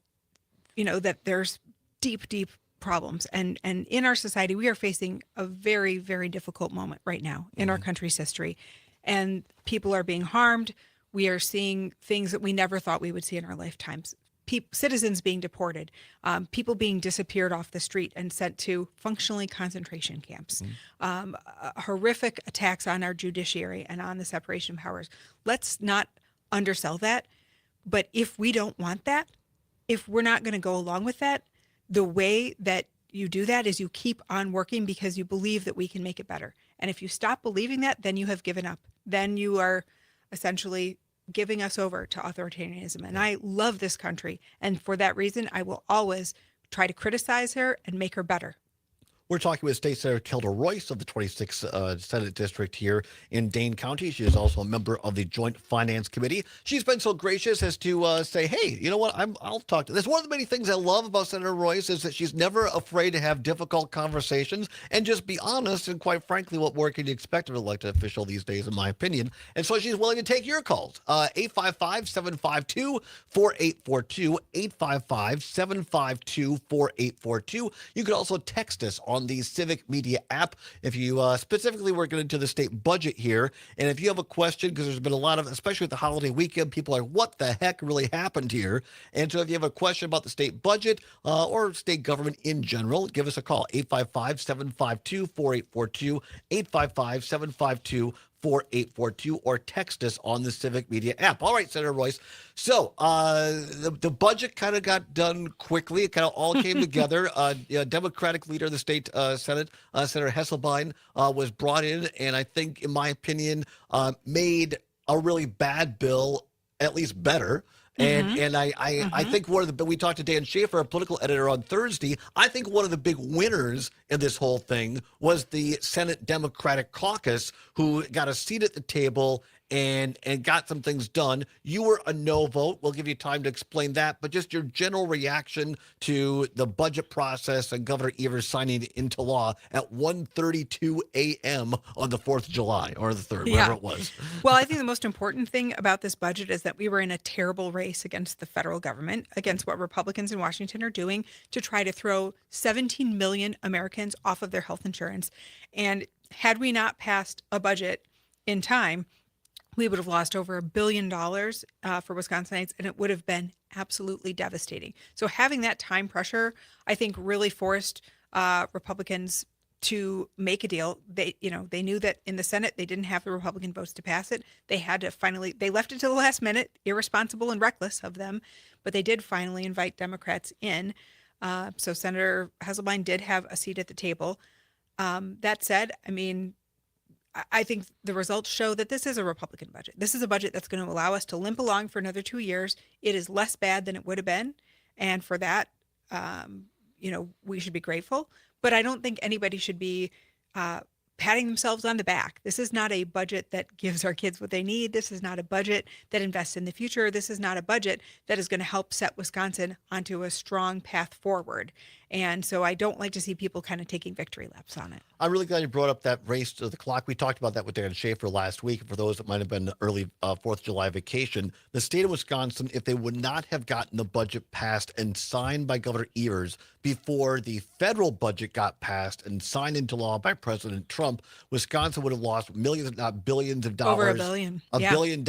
there's deep, deep problems. And in our society, we are facing a very, very difficult moment right now in our country's history. And people are being harmed. We are seeing things that we never thought we would see in our lifetimes. Citizens being deported, people being disappeared off the street and sent to functionally concentration camps, horrific attacks on our judiciary and on the separation of powers. Let's not undersell that. But if we don't want that, if we're not going to go along with that, the way that you do that is you keep on working because you believe that we can make it better. And if you stop believing that, then you have given up. Then you are essentially giving us over to authoritarianism. And I love this country. And for that reason, I will always try to criticize her and make her better. We're talking with State Senator Kelda Royce of the 26th Senate District here in Dane County. She is also a member of the Joint Finance Committee. She's been so gracious as to say, hey, you know what, I'll talk to this. One of the many things I love about Senator Royce is that she's never afraid to have difficult conversations and just be honest. And quite frankly, what more can you expect of an elected official these days, in my opinion? And so she's willing to take your calls. 855-752-4842, 855-752-4842. You can also text us on the Civic Media app if you specifically we're getting into the state budget here. And if you have a question, because there's been a lot of, especially with the holiday weekend, people are like, what the heck really happened here? And so if you have a question about the state budget or state government in general, give us a call, 855-752-4842, 855-752-4842, or text us on the Civic Media app. All right, Senator Royce. So the budget kind of got done quickly. It kind of all came together. Democratic leader of the state Senate, Senator Hesselbein, was brought in, and I think, in my opinion, made a really bad bill at least better. And I think we talked to Dan Schaefer, a political editor, on Thursday. I think one of the big winners in this whole thing was the Senate Democratic Caucus, who got a seat at the table and got some things done. You were a no vote. We'll give you time to explain that, but just your general reaction to the budget process and Governor Evers signing it into law at 1:32 a.m. on the 4th of July, or the 3rd, whatever it was. Well, I think the most important thing about this budget is that we were in a terrible race against the federal government, against what Republicans in Washington are doing to try to throw 17 million Americans off of their health insurance. And had we not passed a budget in time, we would have lost over $1 billion for Wisconsinites, and it would have been absolutely devastating. So having that time pressure, I think, really forced Republicans to make a deal. They knew that in the Senate, they didn't have the Republican votes to pass it. They had to they left it to the last minute, irresponsible and reckless of them, but they did finally invite Democrats in. So Senator Hesselbein did have a seat at the table. That said, I mean, I think the results show that this is a Republican budget. This is a budget that's going to allow us to limp along for another 2 years. It is less bad than it would have been. And for that, we should be grateful. but I don't think anybody should be patting themselves on the back. This is not a budget that gives our kids what they need. This is not a budget that invests in the future. This is not a budget that is going to help set Wisconsin onto a strong path forward. And so I don't like to see people kind of taking victory laps on it. I'm really glad you brought up that race to the clock. We talked about that with Dan Schaefer last week. For those that might have been early 4th of July vacation, the state of Wisconsin, if they would not have gotten the budget passed and signed by Governor Evers before the federal budget got passed and signed into law by President Trump, Wisconsin would have lost millions, if not billions of dollars. Over $1 billion. $1 billion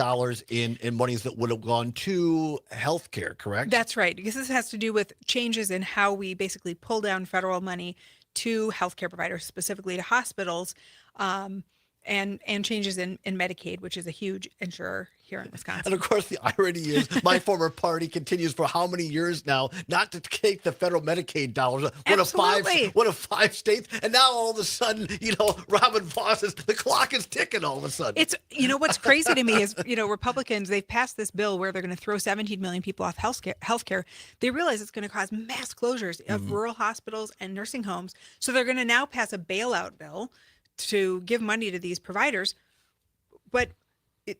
in monies that would have gone to healthcare, correct? That's right, because this has to do with changes in how we basically pull down federal money to healthcare providers, specifically to hospitals, and changes in Medicaid, which is a huge insurer here in Wisconsin. And of course, the irony is my former party continues for how many years now not to take the federal Medicaid dollars. One of five states. And now all of a sudden, Robin Voss the clock is ticking all of a sudden. It's, what's crazy to me is, Republicans, they've passed this bill where they're going to throw 17 million people off healthcare. They realize it's going to cause mass closures of rural hospitals and nursing homes. So they're going to now pass a bailout bill to give money to these providers, but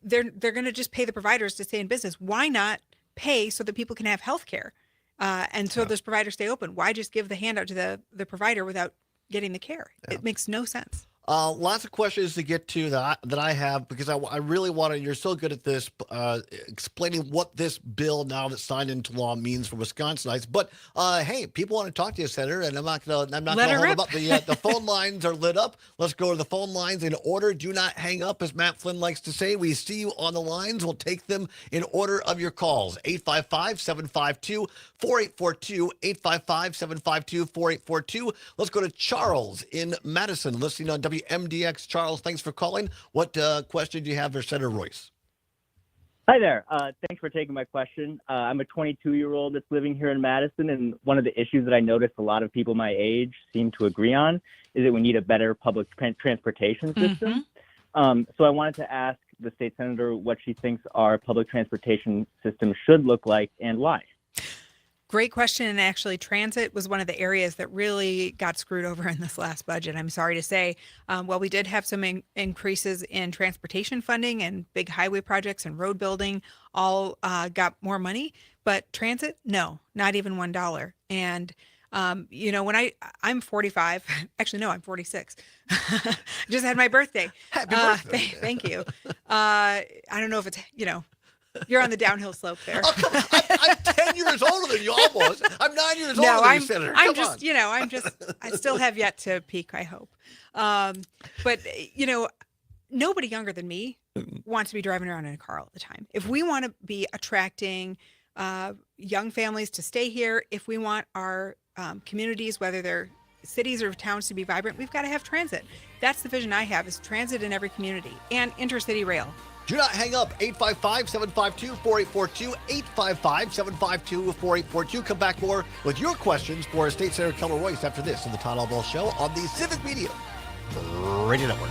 they're going to just pay the providers to stay in business. Why not pay so that people can have health care? And so those providers stay open. Why just give the handout to the provider without getting the care? It makes no sense. Lots of questions to get to that I have, because I really want to, you're so good at this, explaining what this bill now that's signed into law means for Wisconsinites. But hey, people want to talk to you, Senator, and I'm not going to hold them up. The phone lines are lit up. Let's go to the phone lines in order. Do not hang up, as Matt Flynn likes to say. We see you on the lines. We'll take them in order of your calls. 855-752-4842, 855-752-4842. Let's go to Charles in Madison, listening on WMDX. Charles, thanks for calling. What question do you have for Senator Royce? Hi there. Thanks for taking my question. I'm a 22-year-old that's living here in Madison, and one of the issues that I noticed a lot of people my age seem to agree on is that we need a better public transportation system. So I wanted to ask the state senator what she thinks our public transportation system should look like and why. Great question. And actually, transit was one of the areas that really got screwed over in this last budget. I'm sorry to say. Well, we did have some increases in transportation funding, and big highway projects and road building all got more money. But transit, no, not even $1. And when I'm 45, actually, no, I'm 46. Just had my birthday. Happy birthday. Thank you. I don't know if it's, you're on the downhill slope there. Oh, come on. I'm 10 years older than you almost. I'm 9 years older than you, Senator. I still have yet to peak, I hope. But nobody younger than me wants to be driving around in a car all the time. If we want to be attracting young families to stay here, if we want our communities, whether they're cities or towns, to be vibrant, we've got to have transit. That's the vision I have, is transit in every community and intercity rail. Do not hang up. 855-752-4842, 855-752-4842. Come back more with your questions for State Senator Keller Royce after this on the Todd Allbaugh Show on the Civic Media Radio Network.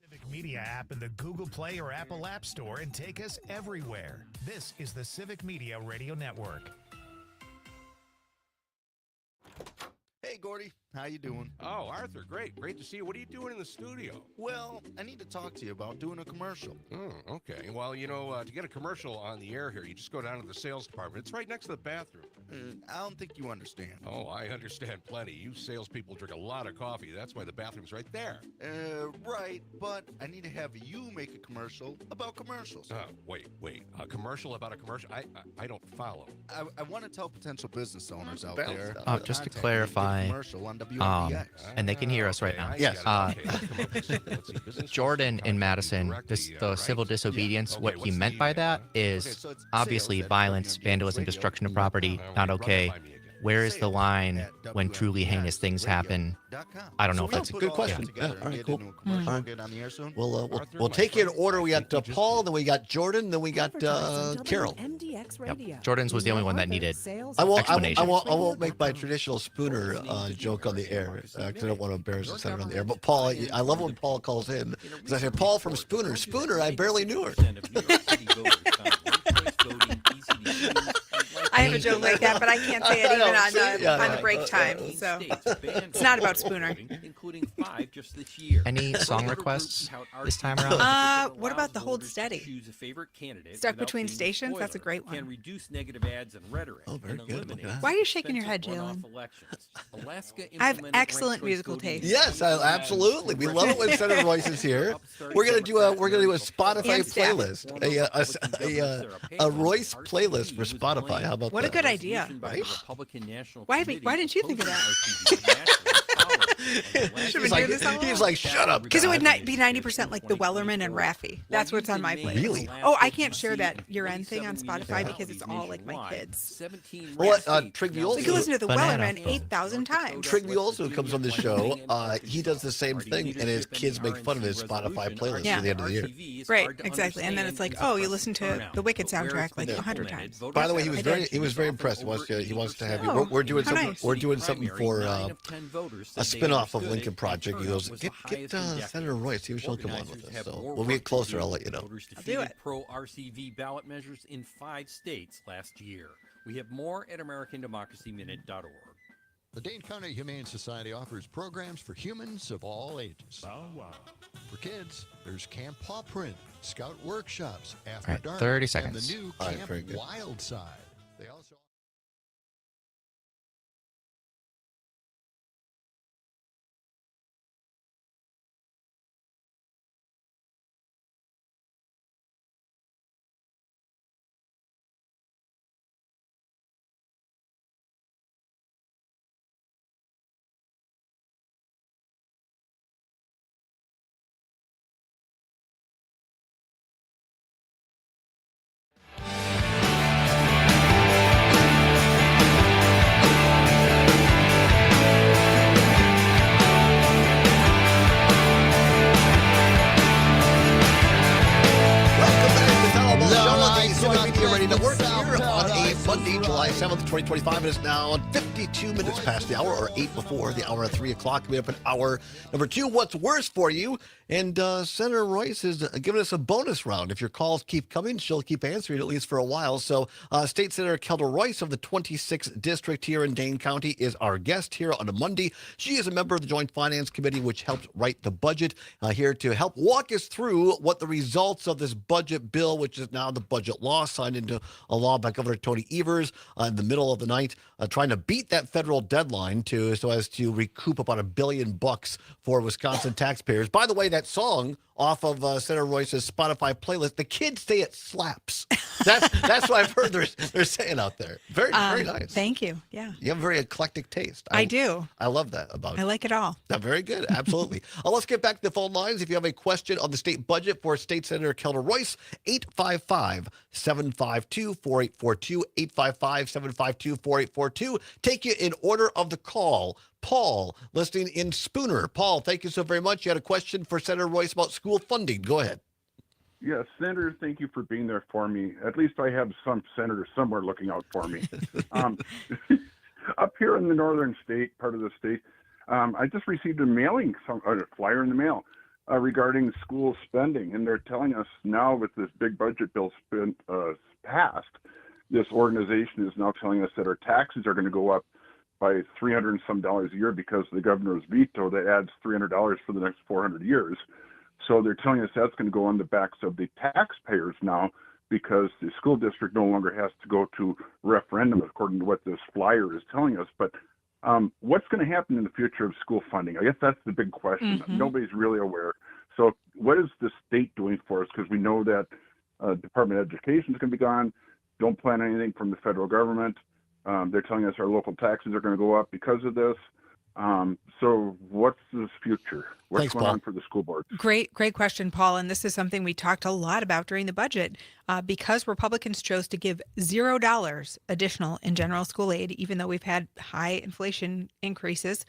Civic Media app in the Google Play or Apple App Store and take us everywhere. This is the Civic Media Radio Network. Hey, Gordy. How you doing? Oh, Arthur, great. Great to see you. What are you doing in the studio? Well, I need to talk to you about doing a commercial. Oh, okay. Well, to get a commercial on the air here, you just go down to the sales department. It's right next to the bathroom. I don't think you understand. Oh, I understand plenty. You salespeople drink a lot of coffee. That's why the bathroom's right there. Right, but I need to have you make a commercial about commercials. Wait. A commercial about a commercial? I don't follow. I want to tell potential business owners out there. Just to clarify, and they can hear us right now. Yes. Jordan in Madison, the civil disobedience, what he meant by that is obviously violence, vandalism, destruction of property, not okay. where is the line when truly heinous things happen? I don't know if that's good question. Yeah. All right, cool. All right. Get on the air soon. We'll take it in order. We got Paul, then we got Jordan, then we got Carol. Yep. Jordan's was the only one that needed I explanation. won't make my traditional Spooner joke on the air. I don't want to embarrass the senator on the air. But Paul, I love when Paul calls in because I say, Paul from Spooner. Spooner, I barely knew her. I have a joke like that, but I can't say it even on the break time. So it's not about Spooner. Including 5 just this year. Any song requests this time around? What about the Hold Steady? Choose a favorite candidate Stuck Between Stations? That's a great one. Can reduce negative ads and rhetoric. Oh, very good. Why are you shaking your head, Jalen? I have excellent musical taste. Yes, absolutely. We love it when Senator Royce is here. We're gonna do a Spotify playlist, a Royce playlist for Spotify. How about that? What a good idea! Right? Why didn't you think of that? He's like, shut up. Because it would be 90% like the Wellerman and Raffi. That's what's on my playlist. Really? Oh, I can't share that year-end thing on Spotify because it's all like my kids. Trig You can listen to the Wellerman 8,000 times. Trig also comes on the show. He does the same thing, and his kids make fun of his Spotify playlist at the end of the year. Right, exactly. And then it's like, oh, you listen to the Wicked soundtrack like 100 times. By the way, he was very impressed. He wants to have you. We're doing something. Nice. We're doing something for a spin-off of Lincoln Project. He goes, get Senator Royce. See if she'll come on with us. So when we get closer, I'll let you know. I'll do it. Pro-RCV ballot measures in 5 states last year. We have more at AmericanDemocracyMinute.org. The Dane County Humane Society offers programs for humans of all ages. For kids, there's Camp Paw Print, Scout Workshops, After All right, Dark, 30 seconds. and the new Camp Wild Side. They also Network here on a Monday, July 7th, 2025. It is now 52 minutes past the hour, or 8 before the hour at 3 o'clock. We have an hour number 2, What's Worse for You? And Senator Royce is giving us a bonus round. If your calls keep coming, she'll keep answering at least for a while. So State Senator Kelda Royce of the 26th District here in Dane County is our guest here on a Monday. She is a member of the Joint Finance Committee, which helps write the budget, here to help walk us through what the results of this budget bill, which is now the budget law, signed into a law by Governor Tony Evers in the middle of the night, trying to beat that federal deadline so as to recoup about $1 billion for Wisconsin taxpayers. By the way, that song off of Senator Royce's Spotify playlist, the kids say it slaps. That's what I've heard they're saying out there. Very nice. Thank you. Yeah. You have a very eclectic taste. I do. I love that about you. I like it all. Yeah, very good. Absolutely. Let's get back to the phone lines. If you have a question on the state budget for State Senator Kelda Royce, 855-752-4842, 855-752-4842. Take you in order of the call. Paul, listening in Spooner. Paul, thank you so very much. You had a question for Senator Royce about school funding. Go ahead. Yes, Senator, thank you for being there for me. At least I have some senator somewhere looking out for me. Up here in the northern state, part of the state, I just received a flyer in the mail regarding school spending, and they're telling us now with this big budget bill passed, this organization is now telling us that our taxes are going to go up by $300 and some a year because of the governor's veto that adds $300 for the next 400 years. So they're telling us that's going to go on the backs of the taxpayers now because the school district no longer has to go to referendum according to what this flyer is telling us. But what's going to happen in the future of school funding? I guess that's the big question. Mm-hmm. Nobody's really aware. So what is the state doing for us? Because we know that Department of Education is going to be gone. Don't plan anything from the federal government. They're telling us our local taxes are going to go up because of this. So what's this future? What's Thanks, going Paul. on for the school boards? Great question, Paul. And this is something we talked a lot about during the budget. Because Republicans chose to give $0 additional in general school aid, even though we've had high inflation increases.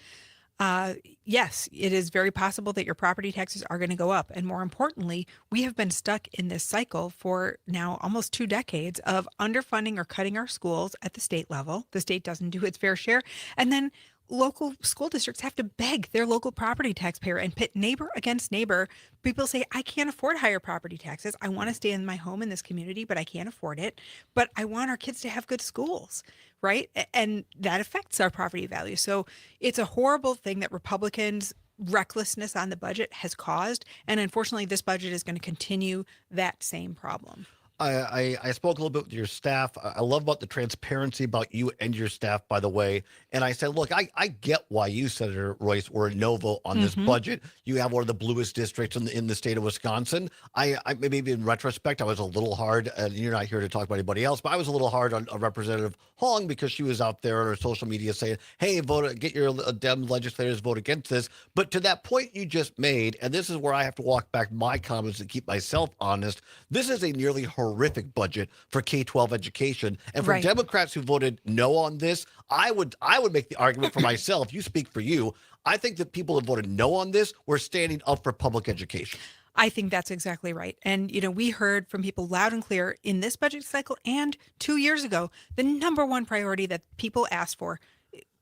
Yes, it is very possible that your property taxes are going to go up. And more importantly, we have been stuck in this cycle for now almost 2 decades of underfunding or cutting our schools at the state level. The state doesn't do its fair share. And then local school districts have to beg their local property taxpayer and pit neighbor against neighbor. People say, I can't afford higher property taxes. I want to stay in my home in this community, but I can't afford it. But I want our kids to have good schools, right? And that affects our property value. So it's a horrible thing that Republicans' recklessness on the budget has caused. And unfortunately, this budget is going to continue that same problem. I spoke a little bit with your staff. I love about the transparency about you and your staff, by the way. And I said, look, I get why you, Senator Royce, were a no vote on this budget. You have one of the bluest districts in the state of Wisconsin. I maybe in retrospect, I was a little hard, and you're not here to talk about anybody else, but I was a little hard on Representative Hong because she was out there on her social media saying, hey, get your Dem legislators vote against this. But to that point you just made, and this is where I have to walk back my comments to keep myself honest, this is a nearly horrific budget for K-12 education. And for Democrats who voted no on this, I would make the argument for myself. You speak for you. I think that people that voted no on this were standing up for public education. I think that's exactly right. And, we heard from people loud and clear in this budget cycle and 2 years ago, the number one priority that people asked for,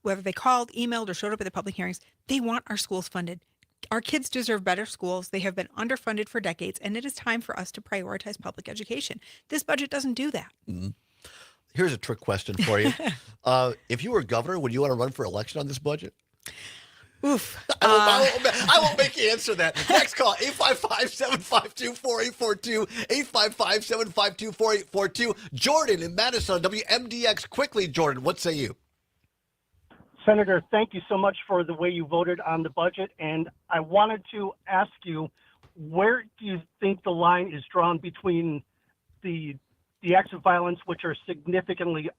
whether they called, emailed, or showed up at the public hearings, they want our schools funded. Our kids deserve better schools. They have been underfunded for decades, and it is time for us to prioritize public education. This budget doesn't do that. Mm-hmm. Here's a trick question for you. If you were governor, would you want to run for election on this budget? Oof. I won't make you answer that. Next call, 855-752-4842, 855-752-4842. Jordan in Madison, WMDX. Quickly, Jordan, what say you? Senator, thank you so much for the way you voted on the budget. And I wanted to ask you, where do you think the line is drawn between the acts of violence, which are significantly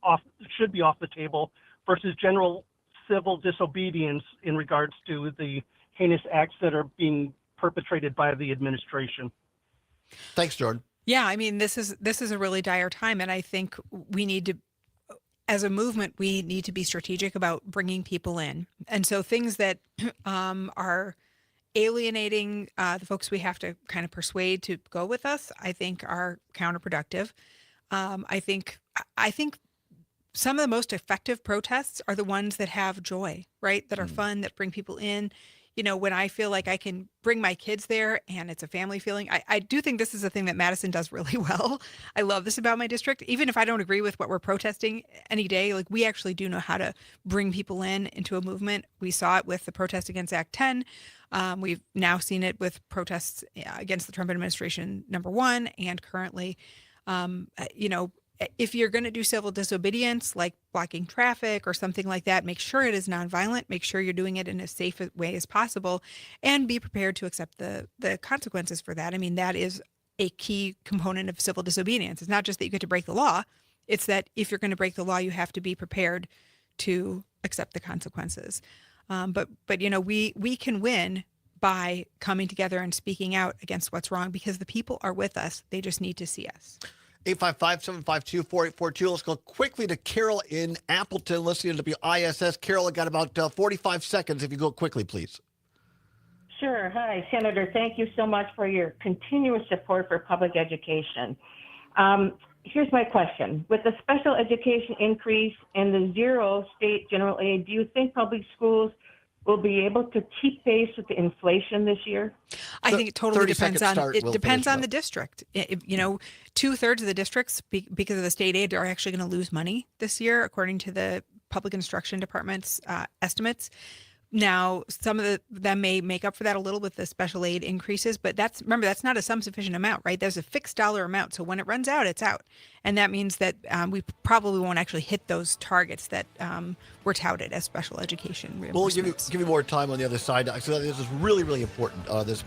should be off the table, versus general civil disobedience in regards to the heinous acts that are being perpetrated by the administration? Thanks, Jordan. Yeah, I mean, this is a really dire time, and I think we need to, as a movement, we need to be strategic about bringing people in. And so things that are alienating the folks we have to kind of persuade to go with us, I think are counterproductive. I think some of the most effective protests are the ones that have joy, right? That are fun, that bring people in. When I feel like I can bring my kids there and it's a family feeling, I do think this is a thing that Madison does really well. I love this about my district. Even if I don't agree with what we're protesting any day, like we actually do know how to bring people into a movement. We saw it with the protest against Act 10. We've now seen it with protests against the Trump administration, number one, and currently, if you're going to do civil disobedience, like blocking traffic or something like that, make sure it is nonviolent, make sure you're doing it in as safe a way as possible, and be prepared to accept the consequences for that. I mean, that is a key component of civil disobedience. It's not just that you get to break the law. It's that if you're going to break the law, you have to be prepared to accept the consequences. But we can win by coming together and speaking out against what's wrong because the people are with us. They just need to see us. 855-752-4842. Let's go quickly to Carol in Appleton, listening to WISS. Carol, I got about 45 seconds if you go quickly, please. Sure. Hi, Senator. Thank you so much for your continuous support for public education. Here's my question. With the special education increase and the zero state general aid, do you think public schools will be able to keep pace with the inflation this year? I think it totally depends on the district. 2/3 of the districts, because of the state aid, are actually going to lose money this year, according to the Public Instruction Department's estimates. Now, some of them may make up for that a little with the special aid increases, but that's not a sum sufficient amount, right? There's a fixed dollar amount. So when it runs out, it's out. And that means that we probably won't actually hit those targets that were touted as special education reimbursements. We'll give you more time on the other side. So this is really, really important, this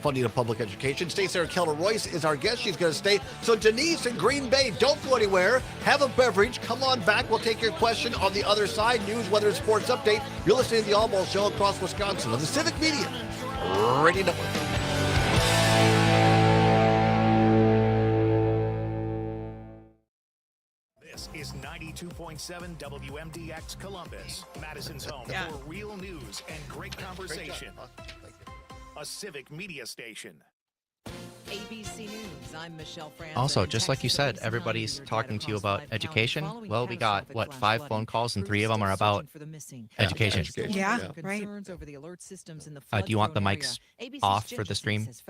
funding of public education. State Senator Kelda Royce is our guest. She's going to stay. So Denise in Green Bay, don't go anywhere. Have a beverage. Come on back. We'll take your question on the other side. News, weather, and sports update. You're listening to the Allbaugh Show across Wisconsin on the Civic Media Radio Network. This is 92.7 WMDX Columbus, Madison's home for real news and great conversation. A Civic Media station. ABC News, I'm Michelle Franz. Also, just like you said, everybody's talking to you about education. Well, we got, 5 phone calls, and 3 of them are about education. Yeah, right. Do you want the mics off for the stream? It's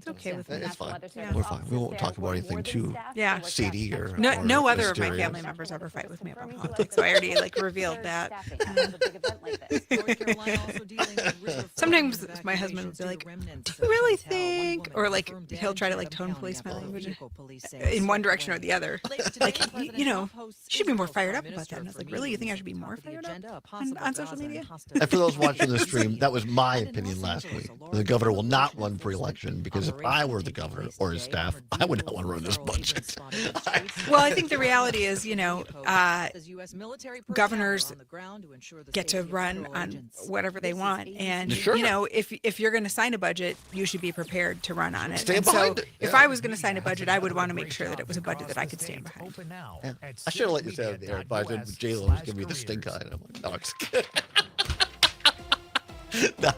okay with me. It's fine. We're fine. We won't talk about anything too seedy or no other of my mysterious. family members ever fight with me about politics, so I already revealed that. Sometimes my husband would be like, "Do you really think?" Or he'll try to tone police my language in one direction or the other. You should be more fired up about that. And I was like, really? You think I should be more fired up on social media? And for those watching the stream, that was my opinion last week. The governor will not run for election because if I were the governor or his staff, I would not want to run this budget. Well, I think the reality is, governors get to run on whatever they want. And, if you're going to sign a budget, you should be prepared to run on it. Stand and behind so it. if I was going to sign a budget, I would want to make sure that it was a budget that I could stand behind. Yeah. I should have let you say it there, but I said J-Lo was giving me the stink eye. And I'm like, no, I'm just kidding. No.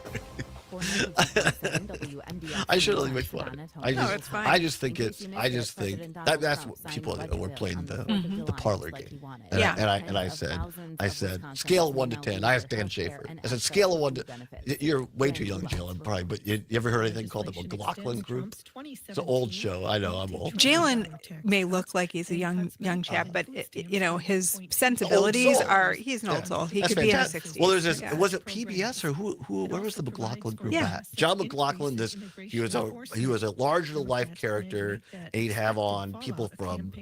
I should have made fun. I just think that's what people were playing the parlor game. And I said scale of 1 to 10. I asked Dan Schaefer. I said scale of 1 to. You're way too young, Jalen, probably. But you ever heard anything called the McLaughlin Group? It's an old show. I know I'm old. Jalen may look like he's a young chap, but his sensibilities he's an old soul. He That's could be in fantastic. his 60s. Well, there's this. Was it PBS or who? Where was the McLaughlin Group at? John McLaughlin. He was a larger than life character, and he'd have on people from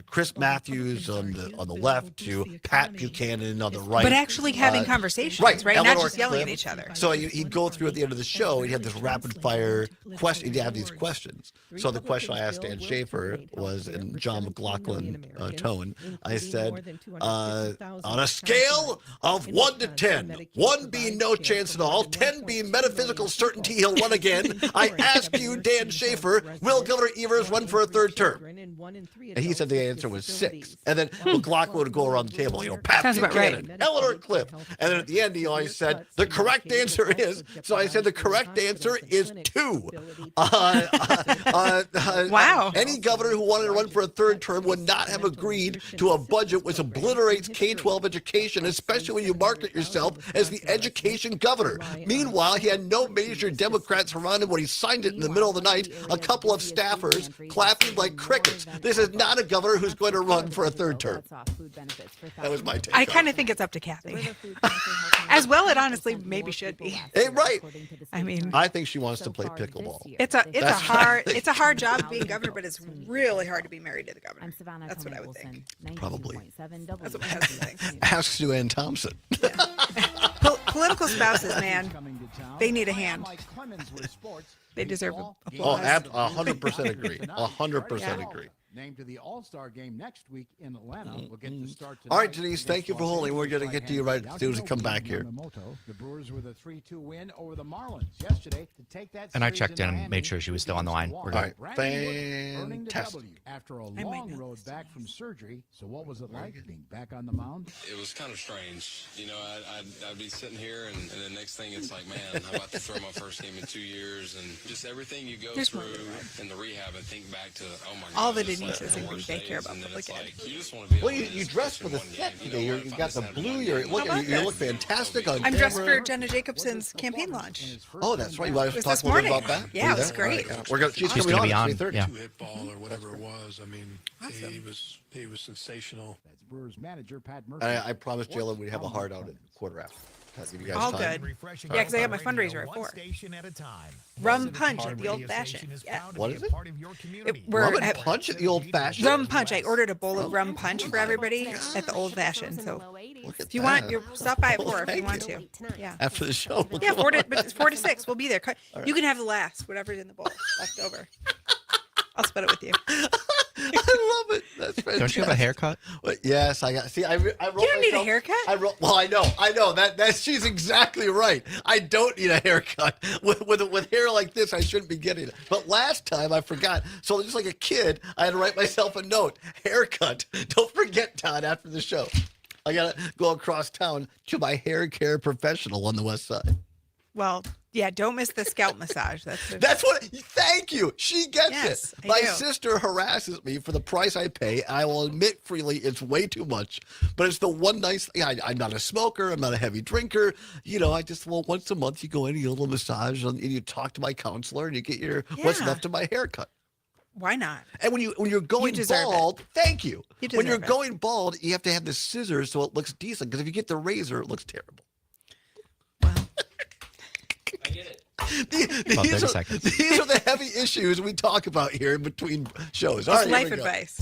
Chris Matthews on the left to Pat Buchanan on the right. But actually having conversations, right? Not just yelling at each other. So he'd go through at the end of the show. He'd have this rapid fire question. He'd have these questions. So the question I asked Dan Schaefer was in John McLaughlin tone. I said, on a scale of 1 to 10, 1 being no chance at all, 10 being metaphysical certainty he'll run again, I ask you, Dan Schaefer, will Governor Evers run for a 3rd term? And he said the answer was 6. And then McLaughlin would go around the table, Pat Buchanan, Eleanor Cliff. And then at the end, he always said, the correct answer is, so I said the correct answer is 2. Wow. Any governor who wanted to run for a 3rd term would not have agreed to a budget which obliterates K-12 education, especially when you market yourself as the education governor. Meanwhile, he had no major Democrats around him when he signed it in the middle of the night, a couple of staffers clapping like crickets. This is not a governor who's going to run for a 3rd term. That was my take. I kind of think it's up to Kathy. As well, it honestly maybe should be. Hey, right. I mean, I think she wants to play pickleball. It's a hard job being governor, but it's really hard to be married to the governor. That's what I would think. Probably. That's what my husband thinks. Ask Sue-Ann Thompson. Political spouses, man, they need a hand. They deserve applause. 100% agree. 100% agree. Named to the All-Star game next week in Atlanta. We'll get to start tonight. All right, Denise, thank you for holding. We're going to get to you right as soon as you come back here. The Brewers with a 3-2 win over the Marlins yesterday to take that. And I checked in and made sure she was still on the line. We're good. All right, fantastic. After a long road back from surgery. So what was it like being back on the mound? It was kind of strange. I'd be sitting here and the next thing it's like, man, I'm about to throw my first game in 2 years. And just everything you go through in the rehab and think back to, oh my God. All the Denise they care about public ed. Well, you dressed for the set today. You got the blue. You look fantastic on camera. I'm dressed for Jenna Jacobson's campaign launch. Oh, that's right. You want to It was talk this a little bit morning. about that? Yeah, it was great. She's She's coming gonna be on on. at 3:30. Yeah. Two-hit ball or whatever it was. I mean, he was sensational. That's Brewers manager Pat Murphy. I promised Jalen we'd have a hard out at quarter after. I'll give you guys All time. good. Yeah, because I got my fundraiser at 4. Rum punch at the old fashioned. Yeah. What is it? We're Rum and punch at the old fashioned? Rum punch. I ordered a bowl of rum punch for everybody at the old fashioned. So if you want, you stop by at 4 if you want to. Yeah. After the show. Yeah, 4 to 6. We'll be there. You can have the last, whatever's in the bowl left over. I'll split it with you. I love it. That's fantastic. Don't you have a haircut? Well, yes, I got. See, I wrote. You don't need a myself- haircut. Well, I know. That she's exactly right. I don't need a haircut. With hair like this, I shouldn't be getting it. But last time I forgot. So just like a kid, I had to write myself a note. Haircut. Don't forget, Todd. After the show, I gotta go across town to my hair care professional on the west side. Well, yeah, don't miss the scalp massage. That's what. Thank you. She gets Yes, it. I My do. sister harasses me for the price I pay. I will admit freely it's way too much, but it's the one nice thing. I'm not a smoker. I'm not a heavy drinker. I just once a month you go in, you get a little massage, and you talk to my counselor, and you get your what's Yeah. left of my haircut. Why not? And when you're going deserve bald, thank you. You When you're deserve it. going bald, you have to have the scissors so it looks decent. Because if you get the razor, it looks terrible. About 30 These seconds. are the heavy issues we talk about here in between shows. All It's right, life here we go. advice.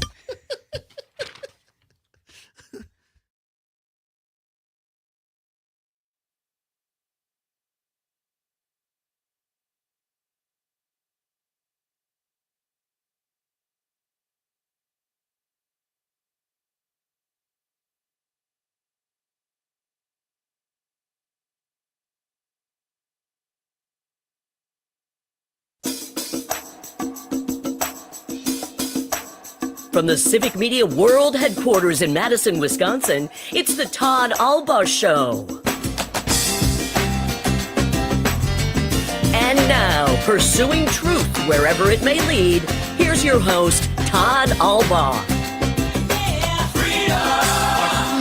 From the Civic Media World Headquarters in Madison, Wisconsin, it's the Todd Allbaugh Show. And now, pursuing truth wherever it may lead, here's your host, Todd Allbaugh.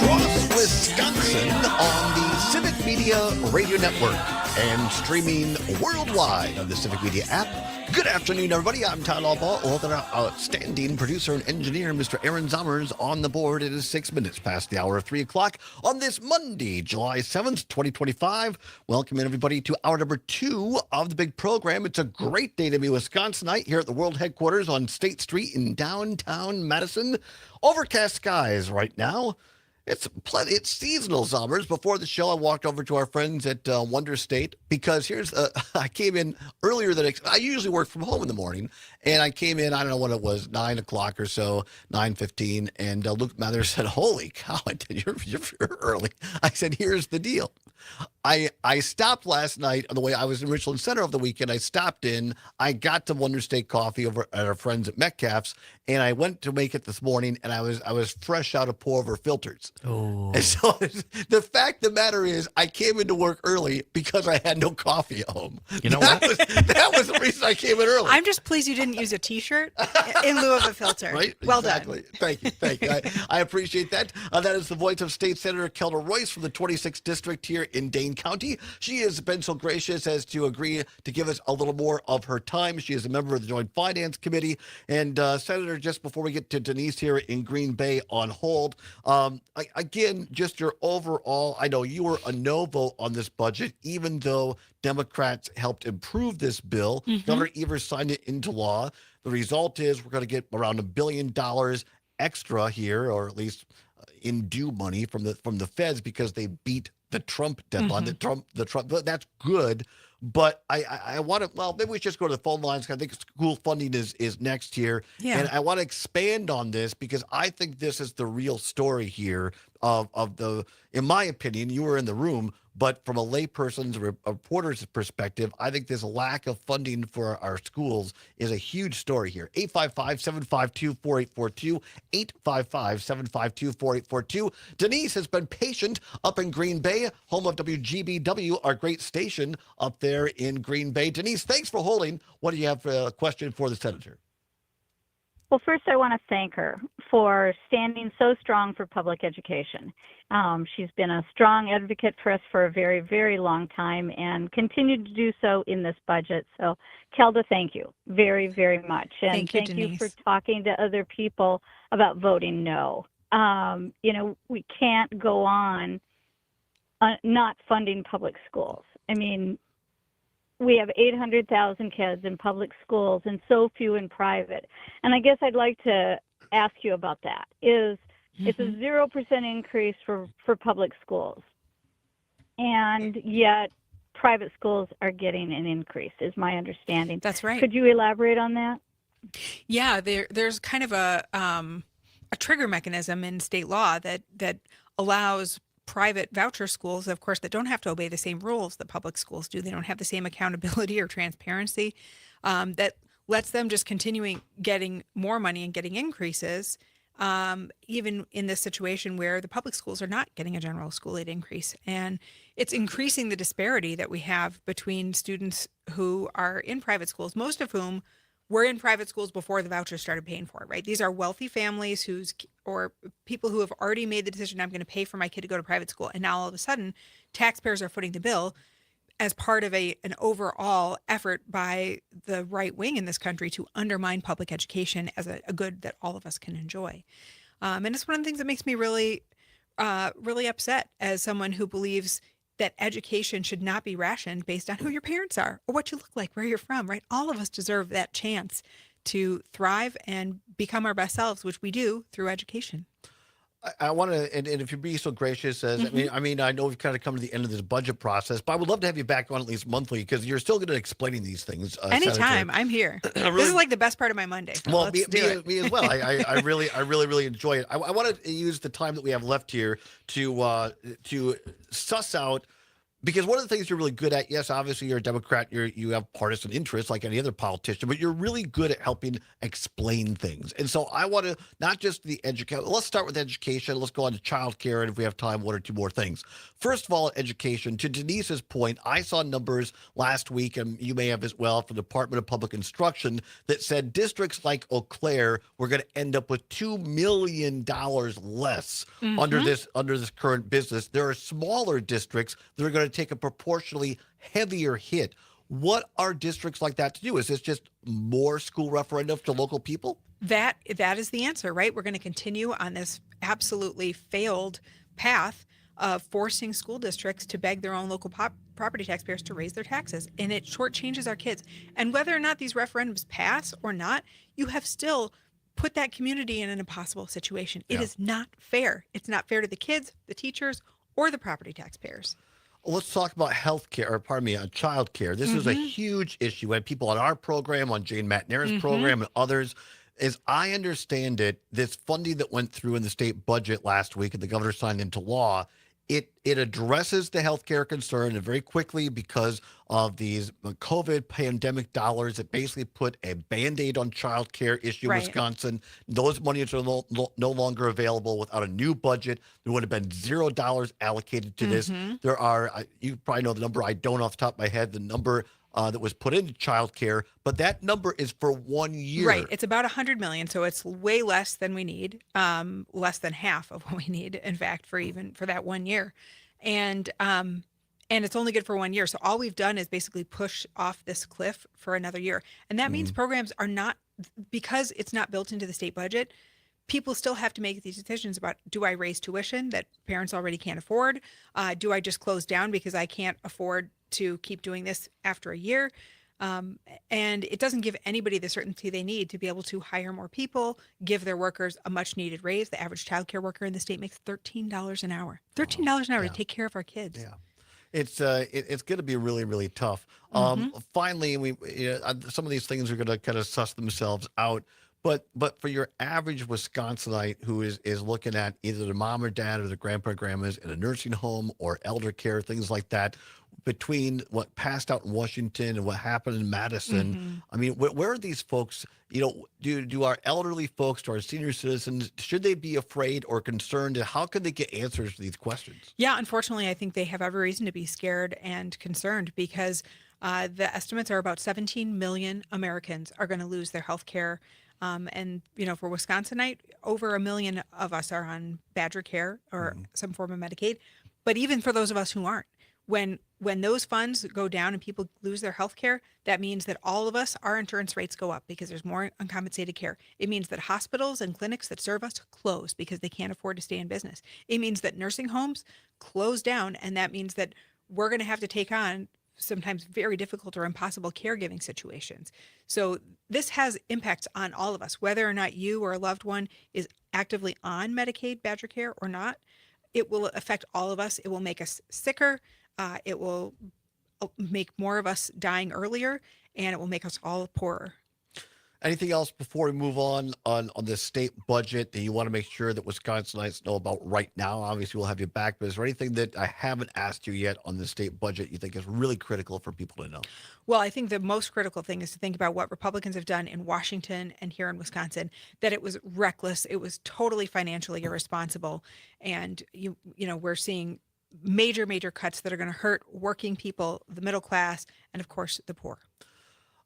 Across Wisconsin on the Civic Media Radio Network and streaming worldwide on the Civic Media app. Good afternoon, everybody. I'm Todd Allbaugh, along with our outstanding producer and engineer, Mr. Aaron Zommers, on the board. It is 6 minutes past the hour of 3 o'clock on this Monday, July 7th, 2025. Welcome in, everybody, to hour number 2 of the big program. It's a great day to be Wisconsinite here at the world headquarters on State Street in downtown Madison. Overcast skies right now. It's seasonal, Zommers. Before the show, I walked over to our friends at Wonder State because I came in earlier than I usually work from home in the morning, and I came in, I don't know what it was, 9 o'clock or so, 9:15, and Luke Mather said, "Holy cow, you're early." I said, "Here's the deal. I stopped last night on the way. I was in Richland Center over the weekend. I stopped in. I got to Wonder State Coffee over at our friends at Metcalf's, and I went to make it this morning, and I was fresh out of pour-over filters. Oh. And so the fact of the matter is, I came into work early because I had no coffee at home. You know what? That was the reason I came in early. I'm just pleased you didn't use a T-shirt in lieu of a filter. Right? Well Exactly. done. Thank you. I appreciate that. That is the voice of State Senator Kelda Royce from the 26th District here in Dane County. She has been so gracious as to agree to give us a little more of her time. She is a member of the Joint Finance Committee. And Senator, just before we get to Denise here in Green Bay on hold, again, just your overall, I know you were a no vote on this budget, even though Democrats helped improve this bill. Mhm. Governor Evers signed it into law. The result is we're going to get around $1 billion extra here, or at least in due money from the feds because they beat the Trump deadline. The Trump, but that's good. But I want to, well, maybe we should just go to the phone lines. 'Cause I think school funding is next here. Yeah. And I want to expand on this because I think this is the real story here of the, in my opinion, you were in the room, but from a layperson's, reporter's perspective, I think this lack of funding for our schools is a huge story here. 855-752-4842, 855-752-4842. Denise has been patient up in Green Bay, home of WGBW, our great station up there in Green Bay. Denise, thanks for holding. What do you have for a question for the senator? Well, first, I want to thank her for standing so strong for public education. She's been a strong advocate for us for a very, very long time and continued to do so in this budget. So, Kelda, thank you very, very much. And Thank you, you for Denise. talking to other people about voting no. We can't go on not funding public schools. I mean, we have 800,000 kids in public schools and so few in private. And I guess I'd like to ask you about that. It's a 0% increase for public schools, and yet private schools are getting an increase, is my understanding. That's right. Could you elaborate on that? Yeah, there's kind of a trigger mechanism in state law that allows private voucher schools, of course, that don't have to obey the same rules that public schools do. They don't have the same accountability or transparency, that lets them just continuing getting more money and getting increases, even in this situation where the public schools are not getting a general school aid increase. And it's increasing the disparity that we have between students who are in private schools, most of whom were in private schools before the vouchers started paying for it, right? These are wealthy families or people who have already made the decision, I'm going to pay for my kid to go to private school. And now all of a sudden, taxpayers are footing the bill as part of an overall effort by the right wing in this country to undermine public education as a good that all of us can enjoy. And it's one of the things that makes me really, really upset as someone who believes that education should not be rationed based on who your parents are or what you look like, where you're from, right? All of us deserve that chance to thrive and become our best selves, which we do through education. I want to, and if you'd be so gracious as, I mean, I know we've kind of come to the end of this budget process, but I would love to have you back on at least monthly because you're still good at explaining these things. Anytime, Senator. I'm here. Really, this is like the best part of my Monday. So well, me as well. I really enjoy it. I want to use the time that we have left here to suss out. Because one of the things you're really good at, yes, obviously you're a Democrat, you have partisan interests like any other politician, but you're really good at helping explain things. And so I want to not just the education. Let's start with education. Let's go on to childcare, and if we have time, one or two more things. First of all, education. To Denise's point, I saw numbers last week, and you may have as well, from the Department of Public Instruction that said districts like Eau Claire were going to end up with $2 million less under this current business. There are smaller districts that are going to take a proportionally heavier hit. What are districts like that to do? Is this just more school referendums to local people? That is the answer, right? We're going to continue on this absolutely failed path of forcing school districts to beg their own local property taxpayers to raise their taxes. And it shortchanges our kids. And whether or not these referendums pass or not, you have still put that community in an impossible situation. It is not fair. It's not fair to the kids, the teachers, or the property taxpayers. Let's talk about child care. This is a huge issue. We had people on our program, on Jane McNair's program, and others. As I understand it, this funding that went through in the state budget last week and the governor signed into law, it addresses the healthcare concern, and very quickly, because of these COVID pandemic dollars, it basically put a Band-Aid on child care issue in Wisconsin. Those monies are no longer available. Without a new budget, there would have been $0 allocated to this. There are, you probably know the number, I don't off the top of my head, the number that was put into childcare, but that number is for 1 year. Right. It's about $100 million, so it's way less than we need, less than half of what we need, in fact, for that 1 year. And it's only good for 1 year. So all we've done is basically push off this cliff for another year. And that means programs are not, because it's not built into the state budget, people still have to make these decisions about, do I raise tuition that parents already can't afford? Do I just close down because I can't afford to keep doing this after a year? And it doesn't give anybody the certainty they need to be able to hire more people, give their workers a much needed raise. The average childcare worker in the state makes $13 an hour. $13 an hour to take care of our kids. Yeah. It's going to be really, really tough. Finally, some of these things are going to kind of suss themselves out. But for your average Wisconsinite who is looking at either the mom or dad or the grandpa or grandmas in a nursing home or elder care, things like that, between what passed out in Washington and what happened in Madison, I mean, where are these folks? Do our elderly folks, do our senior citizens, should they be afraid or concerned? And how can they get answers to these questions? Yeah, unfortunately, I think they have every reason to be scared and concerned because the estimates are about 17 million Americans are going to lose their health care. And, for Wisconsinite, over 1 million of us are on Badger Care or some form of Medicaid. But even for those of us who aren't, when when those funds go down and people lose their health care, that means that all of us, our insurance rates go up because there's more uncompensated care. It means that hospitals and clinics that serve us close because they can't afford to stay in business. It means that nursing homes close down, and that means that we're going to have to take on sometimes very difficult or impossible caregiving situations. So this has impacts on all of us, whether or not you or a loved one is actively on Medicaid, Badger Care or not. It will affect all of us. It will make us sicker. It will make more of us dying earlier, and it will make us all poorer. Anything else before we move on the state budget that you want to make sure that Wisconsinites know about right now? Obviously, we'll have you back, but is there anything that I haven't asked you yet on the state budget you think is really critical for people to know? Well, I think the most critical thing is to think about what Republicans have done in Washington and here in Wisconsin, that it was reckless. It was totally financially irresponsible. And, we're seeing major cuts that are going to hurt working people, the middle class, and of course, the poor.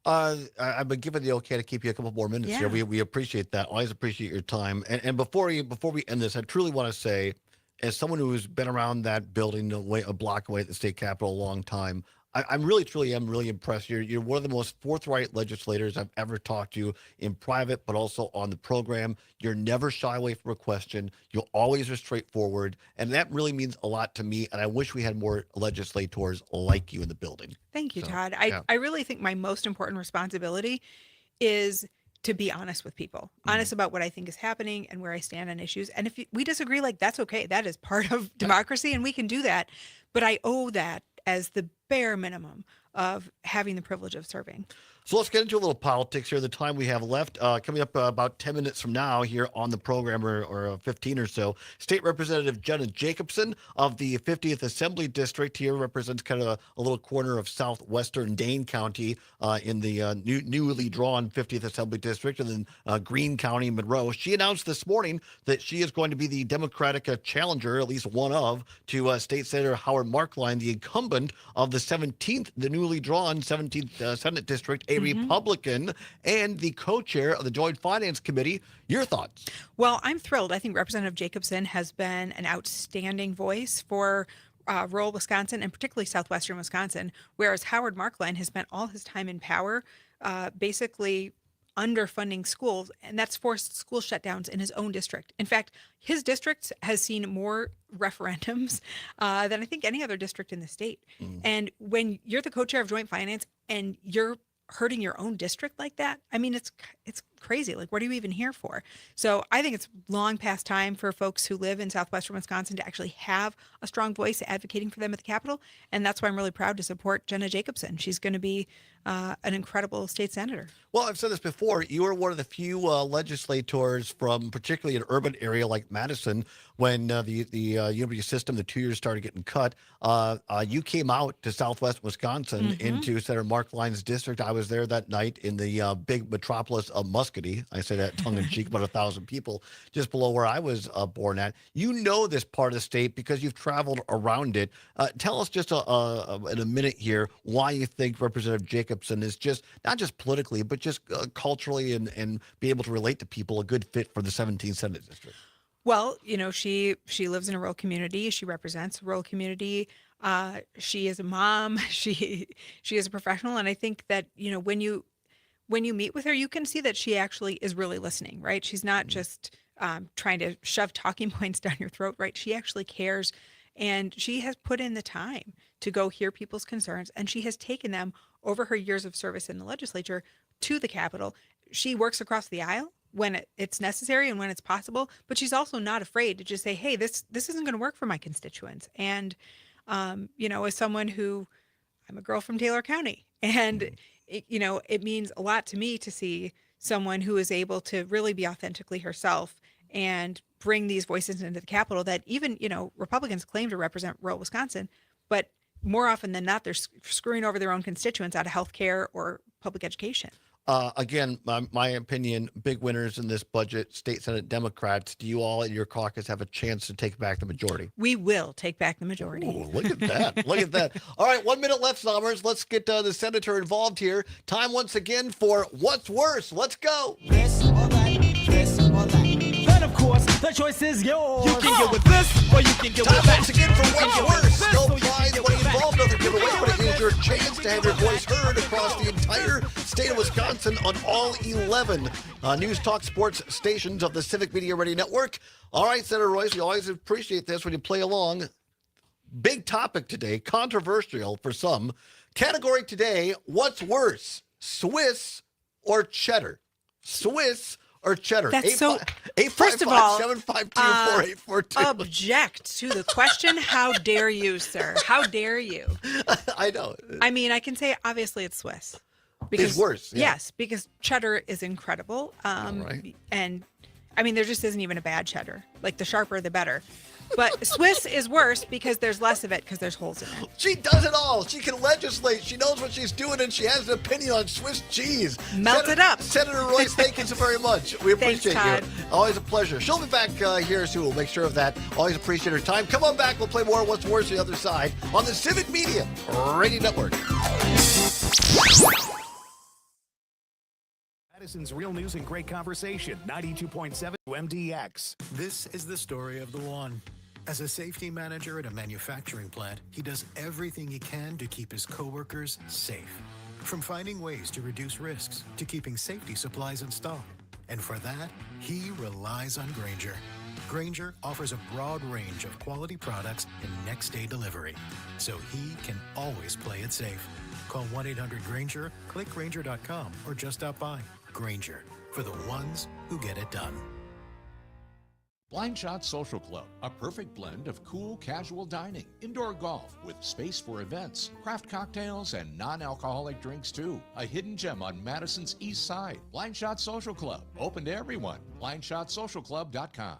I've been given the okay to keep you a couple more minutes here. Yeah. We appreciate that. Always appreciate your time. And before we end this, I truly want to say, as someone who's been around that building a block away at the state capitol a long time, I'm really impressed. You're one of the most forthright legislators I've ever talked to in private, but also on the program. You're never shy away from a question. You always are straightforward, and that really means a lot to me. And I wish we had more legislators like you in the building. Thank you, So, Todd. yeah. I really think my most important responsibility is to be honest with people, honest about what I think is happening and where I stand on issues. And if we disagree, that's okay. That is part of democracy, and we can do that. But I owe that as the bare minimum of having the privilege of serving. So let's get into a little politics here. The time we have left, coming up about 10 minutes from now here on the program, or 15 or so, State Representative Jenna Jacobson of the 50th Assembly District here represents kind of a little corner of southwestern Dane County in the newly drawn 50th Assembly District, and then Greene County, Monroe. She announced this morning that she is going to be the Democratic challenger, at least one of, to State Senator Howard Markline, the incumbent of the newly drawn 17th Senate District, a Republican, and the co-chair of the Joint Finance Committee. Your thoughts? Well, I'm thrilled. I think Representative Jacobson has been an outstanding voice for rural Wisconsin, and particularly southwestern Wisconsin, whereas Howard Markline has spent all his time in power basically underfunding schools, and that's forced school shutdowns in his own district. In fact, his district has seen more referendums than I think any other district in the state. And when you're the co-chair of Joint Finance and you're hurting your own district like that, I mean, it's crazy. Like, what are you even here for? So I think it's long past time for folks who live in southwestern Wisconsin to actually have a strong voice advocating for them at the Capitol. And that's why I'm really proud to support Jenna Jacobson. She's going to be an incredible state senator. Well, I've said this before. You are one of the few legislators from particularly an urban area like Madison, when the university system, the 2 years started getting cut. You came out to southwest Wisconsin into Senator Markline's district. I was there that night in the big metropolis of Muscatine. I say that tongue in cheek, about 1,000 people, just below where I was born at. You know this part of the state because you've traveled around it. Tell us just in a minute here why you think Representative Jacobson is just, not just politically, but just culturally and be able to relate to people, a good fit for the 17th Senate District. Well, she lives in a rural community. She represents a rural community. She is a mom. She is a professional. And I think that, when you meet with her, you can see that she actually is really listening, right? She's not just trying to shove talking points down your throat, right? She actually cares. And she has put in the time to go hear people's concerns. And she has taken them over her years of service in the legislature to the Capitol. She works across the aisle when it's necessary and when it's possible, but she's also not afraid to just say, hey, this isn't going to work for my constituents. And, as someone who, I'm a girl from Taylor County, and, it means a lot to me to see someone who is able to really be authentically herself and bring these voices into the Capitol that even, Republicans claim to represent rural Wisconsin, but more often than not, they're screwing over their own constituents out of healthcare or public education. Again, my opinion, big winners in this budget, state Senate Democrats. Do you all in your caucus have a chance to take back the majority? We will take back the majority. Ooh, look at that. Look at that. All right, 1 minute left, Summers. Let's get the senator involved here. Time once again for What's Worse. Let's go. This or that, this or that. Then, of course, The choice is yours. You can get with this, or you can get with Time that. once again for what's worse. this, No or you can prize get money with that. involved, nothing giveaway, You can but it get is your with chance to have your voice heard across the entire state of Wisconsin on all 11 News Talk Sports stations of the Civic Media Ready Network. All right, Senator Royce, we always appreciate this when you play along. Big topic today, controversial for some. Category today, what's worse, Swiss or cheddar? Swiss or cheddar? That's so. 855 First of all, 752 4842. object to the question. How dare you, sir? How dare you? I know. I mean, I can say obviously it's Swiss. Because, It's worse. Yeah. Yes, because cheddar is incredible. Right. And I mean, there just isn't even a bad cheddar. Like the sharper, the better. But Swiss is worse because there's less of it because there's holes in it. She does it all. She can legislate. She knows what she's doing, and she has an opinion on Swiss cheese. Melt it up. Senator Royce, thank you so very much. We Thanks, appreciate Todd. you. Always a pleasure. She'll be back here soon. We'll make sure of that. Always appreciate her time. Come on back. We'll play more of What's Worse on the other side on the Civic Media Radio Network. Madison's Real News and Great Conversation, 92.7 MDX. This is the story of the one. As a safety manager at a manufacturing plant, he does everything he can to keep his coworkers safe. From finding ways to reduce risks to keeping safety supplies in stock. And for that, he relies on Grainger. Grainger offers a broad range of quality products and next-day delivery, so he can always play it safe. Call 1-800-GRAINGER, click Grainger.com, or just stop by. Grainger, for the ones who get it done. Blind Shot Social Club, a perfect blend of cool, casual dining, indoor golf with space for events, craft cocktails, and non-alcoholic drinks too. A hidden gem on Madison's East Side. Blind Shot Social Club, open to everyone. BlindShotSocialClub.com.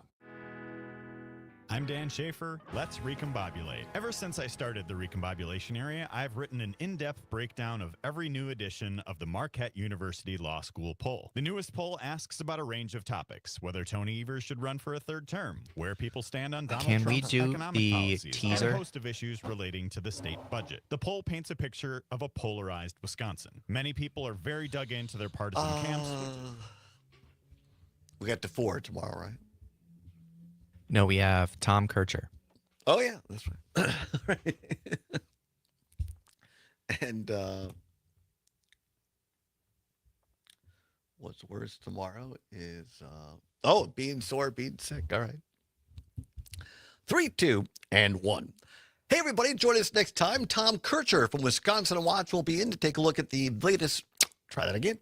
I'm Dan Schaefer. Let's recombobulate. Ever since I started the recombobulation area, I've written an in-depth breakdown of every new edition of the Marquette University Law School poll. The newest poll asks about a range of topics: whether Tony Evers should run for a third term, where people stand on Donald Can we Trump's do economic the policies, teaser? and a host of issues relating to the state budget. The poll paints a picture of a polarized Wisconsin. Many people are very dug into their partisan camps. We got to 4 tomorrow, right? No, we have Tom Kircher. Oh, yeah, that's right. And what's worse tomorrow is, being sore, being sick. All right. 3, 2, and 1. Hey, everybody, join us next time. Tom Kircher from Wisconsin Watch will be in to take a look at the latest. Try that again.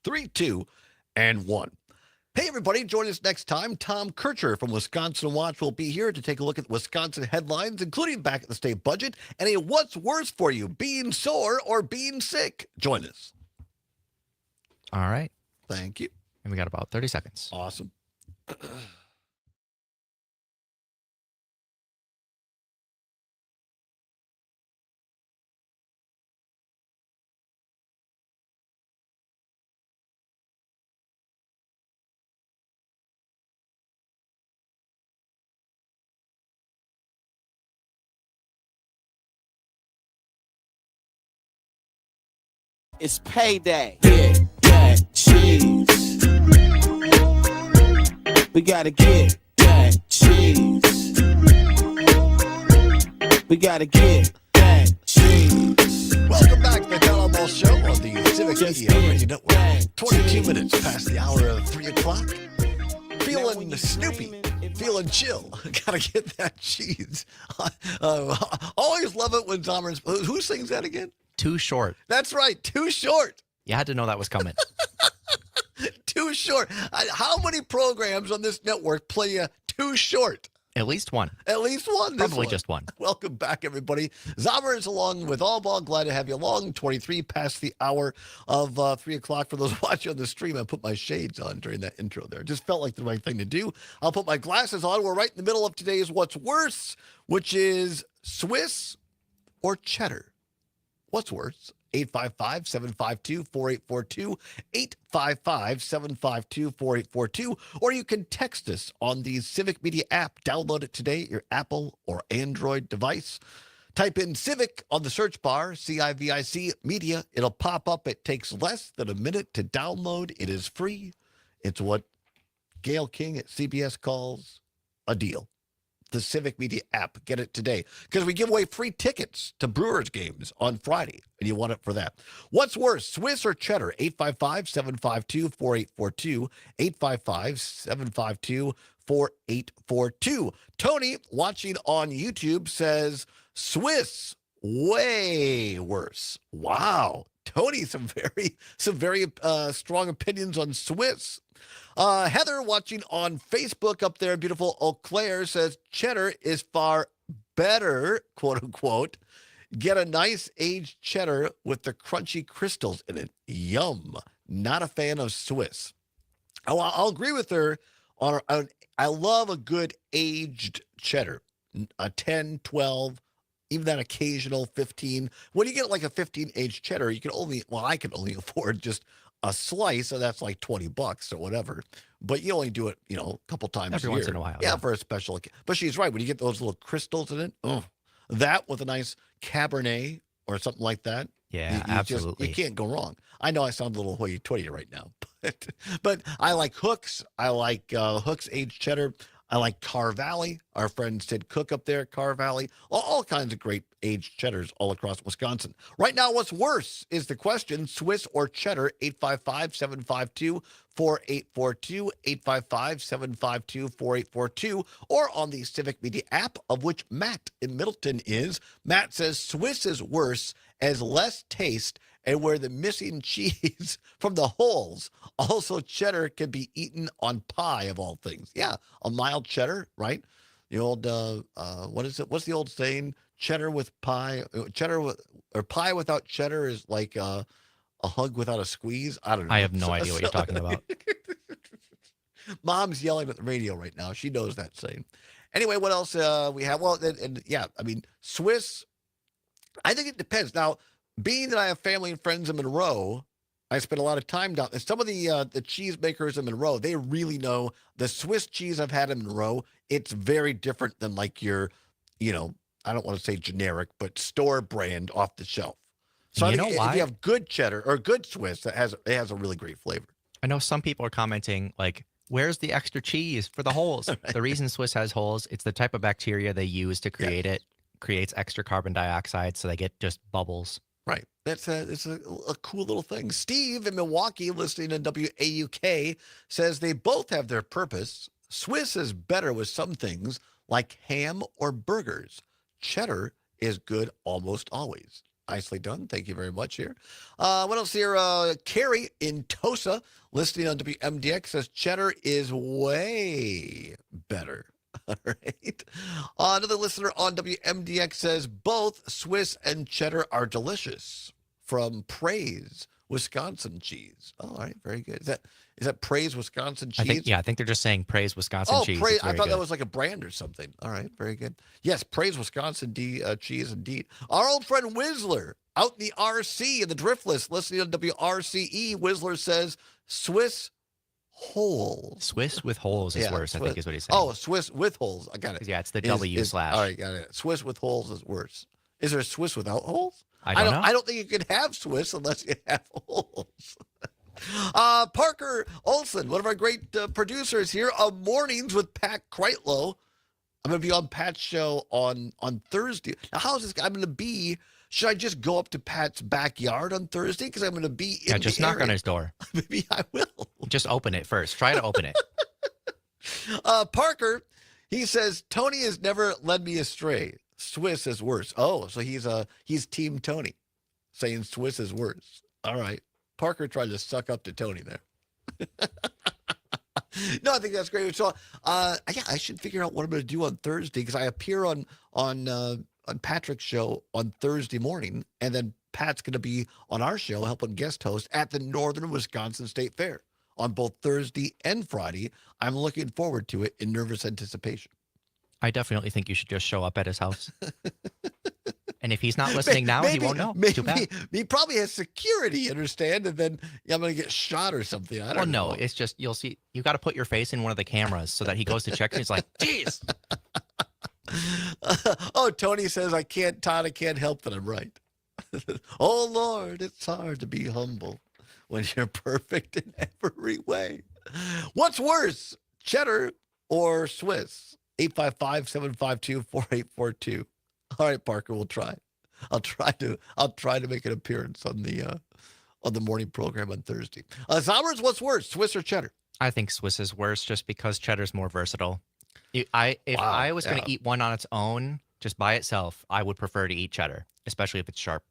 3, 2, and 1. Hey, everybody, join us next time. Tom Kircher from Wisconsin Watch will be here to take a look at Wisconsin headlines, including back at the state budget, and a what's worse for you, being sore or being sick. Join us. All right. Thank you. And we got about 30 seconds. Awesome. It's payday. Get that cheese. We gotta get that cheese. We gotta get that cheese. Welcome back to the Allbaugh Show on the Civic Media Radio Network. 22 minutes past the hour of 3 o'clock. Feeling Snoopy. Feeling chill. Gotta get that cheese. Always love it when Zommers. Who sings that again? Too short. That's right. Too short. You had to know that was coming. Too short. How many programs on this network play you too short? At least one. At least one. Probably just one. Welcome back, everybody. Zommers along with Allbaugh. Glad to have you along. 23 past the hour of 3 o'clock. For those watching on the stream, I put my shades on during that intro there. It just felt like the right thing to do. I'll put my glasses on. We're right in the middle of today's What's Worse, which is Swiss or cheddar. What's worse? 855-752-4842, 855-752-4842, or you can text us on the Civic Media app. Download it today, your Apple or Android device. Type in Civic on the search bar, CIVIC Media. It'll pop up. It takes less than a minute to download. It is free. It's what Gail King at CBS calls a deal. The Civic Media app. Get it today. Because we give away free tickets to Brewers games on Friday, and you want it for that. What's worse, Swiss or cheddar? 855-752-4842. 855-752-4842. Tony, watching on YouTube, says Swiss, way worse. Wow. Tony, some very strong opinions on Swiss. Heather, watching on Facebook up there, beautiful Eau Claire, says cheddar is far better, quote unquote. Get a nice aged cheddar with the crunchy crystals in it. Yum. Not a fan of Swiss. Oh, I'll agree with her on I love a good aged cheddar. A 10, 12, even that occasional 15. When you get like a 15 aged cheddar, I can only afford just a slice, so that's like $20 or whatever. But you only do it, a couple times every a year. once in a while. Yeah, for a special. But she's right. When you get those little crystals in it, that with a nice Cabernet or something like that. Yeah, absolutely. You can't go wrong. I know I sound a little hoity-toity right now, but I like Hooks. I like Hooks aged cheddar. I like Car Valley. Our friend Sid Cook up there at Car Valley. All kinds of great aged cheddars all across Wisconsin. Right now, what's worse is the question, Swiss or cheddar, 855-752-4842, 855-752-4842, or on the Civic Media app, of which Matt in Middleton is. Matt says Swiss is worse as less taste and where the missing cheese from the holes. Also, cheddar can be eaten on pie, of all things. Yeah, a mild cheddar, right? The old, what is it? What's the old saying? Cheddar with pie, or pie without cheddar is like a hug without a squeeze. I don't know. I have no idea what you're talking about. Mom's yelling at the radio right now. She knows that saying. Anyway, what else we have? Well, Swiss, I think it depends. Now, being that I have family and friends in Monroe, I spend a lot of time down there. Some of the cheese makers in Monroe, they really know the Swiss cheese I've had in Monroe. It's very different than like your, I don't want to say generic, but store brand off the shelf. So I think if you have good cheddar or good Swiss, it has a really great flavor. I know some people are commenting like, where's the extra cheese for the holes? Right. The reason Swiss has holes, it's the type of bacteria they use to create it. Creates extra carbon dioxide, so they get just bubbles. Right. It's a cool little thing. Steve in Milwaukee, listening to WAUK, says they both have their purpose. Swiss is better with some things like ham or burgers. Cheddar is good almost always. Nicely done. Thank you very much here. What else here? Carrie in Tosa, listening on WMDX, says cheddar is way better. All right. Another listener on WMDX says both Swiss and cheddar are delicious. From Praise, Wisconsin cheese. All right, very good. Is that Praise, Wisconsin cheese? I think they're just saying Praise, Wisconsin cheese. Praise. I thought that was like a brand or something. All right, very good. Yes, Praise, Wisconsin cheese indeed. Our old friend Whistler out in the RC in the Driftless, listening on WRCE. Whistler says Swiss holes. Swiss with holes is worse, I think is what he's saying. Oh, Swiss with holes. I got it. Yeah, it's the W slash. All right, got it. Swiss with holes is worse. Is there a Swiss without holes? I don't know. I don't think you can have Swiss unless you have holes. Parker Olson, one of our great producers here on Mornings with Pat Kreitlow. I'm going to be on Pat's show on Thursday. Now, how's this? I'm going to be. Should I just go up to Pat's backyard on Thursday? Because I'm going to be in just knock on his door. Maybe I will. Just open it first. Try to open it. Parker, he says, Tony has never led me astray. Swiss is worse. Oh, so he's Team Tony, saying Swiss is worse. All right. Parker tried to suck up to Tony there. No, I think that's great. So, I should figure out what I'm going to do on Thursday because I appear on Patrick's show on Thursday morning, and then Pat's going to be on our show helping guest host at the Northern Wisconsin State Fair on both Thursday and Friday. I'm looking forward to it in nervous anticipation. I definitely think you should just show up at his house. And if he's not listening now, he won't know. Too bad. He probably has security, understand? And then I'm going to get shot or something. I don't know. No, it's just, you'll see, you got to put your face in one of the cameras so that he goes to check and he's like, geez. Tony says, Todd, I can't help that I'm right. Oh, Lord, it's hard to be humble when you're perfect in every way. What's worse, cheddar or Swiss? 855-752-4842. All right, Parker, we'll try. I'll try to make an appearance on the morning program on Thursday. Zommers, what's worse, Swiss or cheddar? I think Swiss is worse just because cheddar's more versatile. If I was going to eat one on its own, just by itself, I would prefer to eat cheddar, especially if it's sharp.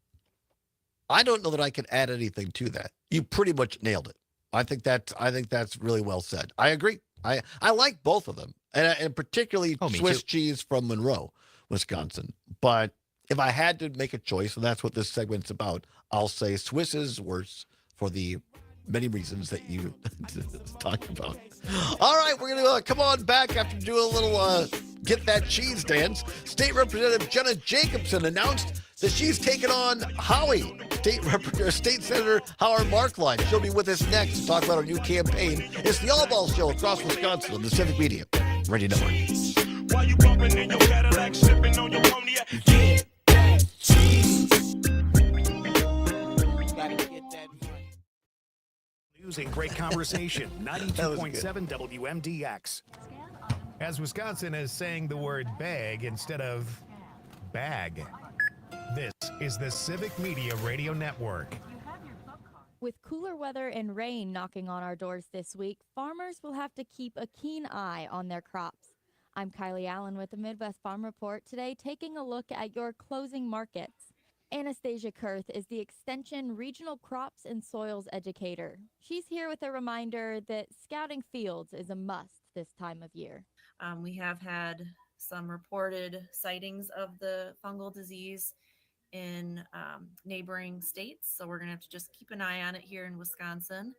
I don't know that I can add anything to that. You pretty much nailed it. I think that's really well said. I agree. I like both of them, and particularly Swiss cheese from Monroe, Wisconsin. But if I had to make a choice, and that's what this segment's about, I'll say Swiss is worse for the many reasons that you talked about. All right, we're going to come on back after doing a little Get That Cheese dance. State Representative Jenna Jacobson announced that she's taking on Howie, State Senator Howard Markline. She'll be with us next to talk about our new campaign. It's the Allbaugh Show across Wisconsin on the Civic Media Radio Network. While you bumping in your Cadillac, sipping on your cognac, get that cheese. Gotta get that money. News and great conversation. 92.7 WMDX. As Wisconsin is saying the word bag instead of bag. This is the Civic Media Radio Network. With cooler weather and rain knocking on our doors this week, farmers will have to keep a keen eye on their crops. I'm Kylie Allen with the Midwest Farm Report, today taking a look at your closing markets. Anastasia Kurth is the Extension Regional Crops and Soils Educator. She's here with a reminder that scouting fields is a must this time of year. We have had some reported sightings of the fungal disease in neighboring states, so we're going to have to just keep an eye on it here in Wisconsin.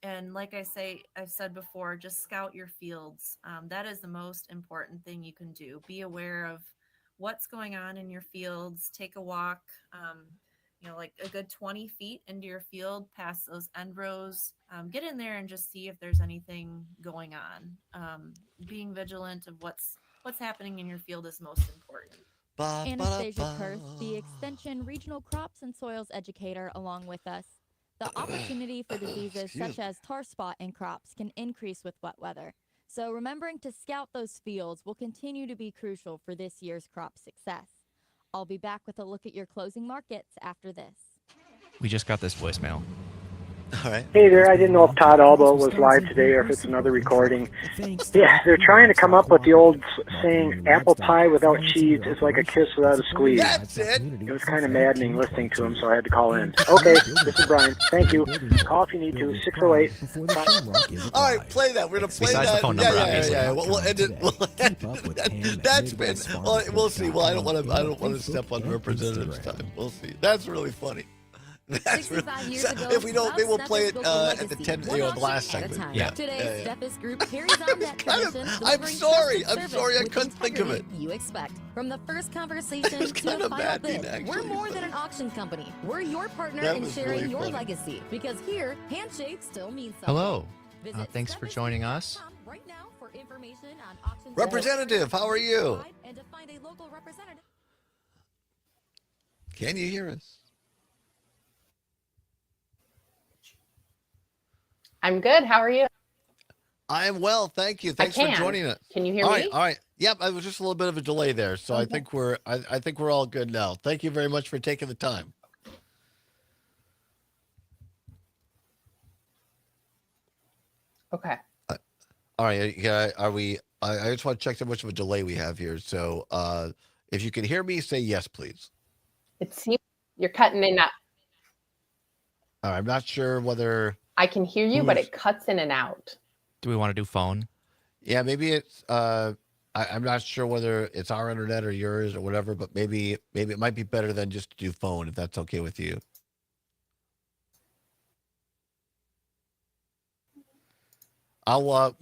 And like I've said before, just scout your fields. That is the most important thing you can do. Be aware of what's going on in your fields. Take a walk, like a good 20 feet into your field, past those end rows. Get in there and just see if there's anything going on. Being vigilant of what's happening in your field is most important. Anastasia Kurth, the Extension Regional Crops and Soils Educator, along with us. The opportunity for diseases such as tar spot in crops can increase with wet weather. So remembering to scout those fields will continue to be crucial for this year's crop success. I'll be back with a look at your closing markets after this. We just got this voicemail. All right. Hey there, I didn't know if Todd Allbaugh was live today or if it's another recording. Yeah, they're trying to come up with the old saying, apple pie without cheese is like a kiss without a squeeze. That's it. It was kind of maddening listening to him, so I had to call in. Okay, this is Brian. Thank you. Call if you need to, 608. All right, play that. We're going to play Besides that. the phone number, yeah. We'll end it. That's been. Well, we'll see. Well, I don't want to step on Representative's time. We'll see. That's really funny. That's really, if we don't, maybe we'll play it at the 10, the last segment. Yeah. Today's Steffes Group carries on that tradition. I'm sorry, I couldn't think of it. You expect from the first conversation to the final bid. We're more than an auction company. We're your partner in sharing really your funny. legacy because here, handshakes still mean something. Hello. Thanks for joining us. Right now for information on auction Representative, how are you? and to find a local representative. Can you hear us? I'm good. How are you? I am well, thank you. Thanks for joining us. Can you hear all me? All right. Yep, I was just a little bit of a delay there, so I think we're all good now. Thank you very much for taking the time. Okay. All right. Are we? I just want to check how much of a delay we have here. So, if you can hear me, say yes, please. It seems you're cutting in. All right, I'm not sure whether I can hear you, but it cuts in and out. Do we want to do phone? Yeah, maybe it's. I'm not sure whether it's our internet or yours or whatever, but maybe it might be better than just to do phone if that's okay with you. I'll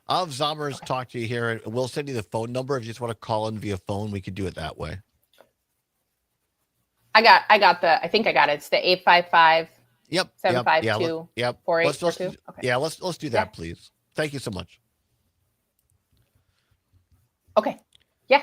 have Zommers talk to you here, and we'll send you the phone number if you just want to call in via phone. We could do it that way. I think I got it. It's the 855. Yep. 752. Yep. 4842. Okay. Yeah, let's do that, please. Thank you so much. Okay. Yeah.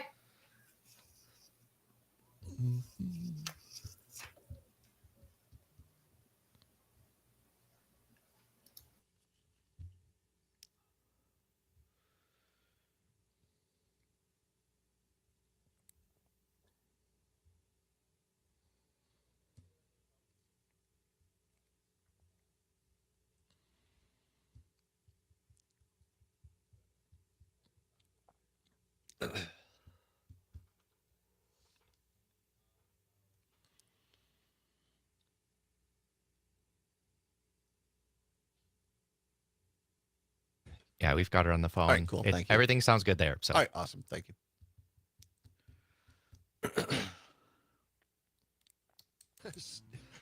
Yeah, we've got her on the phone. All right, cool. Thank you. Everything sounds good there. So. All right, awesome. Thank you.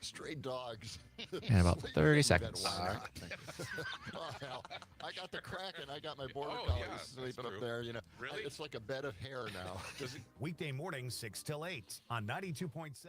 Stray dogs. In about 30 seconds. Oh, hell. I got the Kraken. I got my border collies sleeping up there. You know, Really? It's like a bed of hair now. Weekday mornings 6 till 8 on 92.7.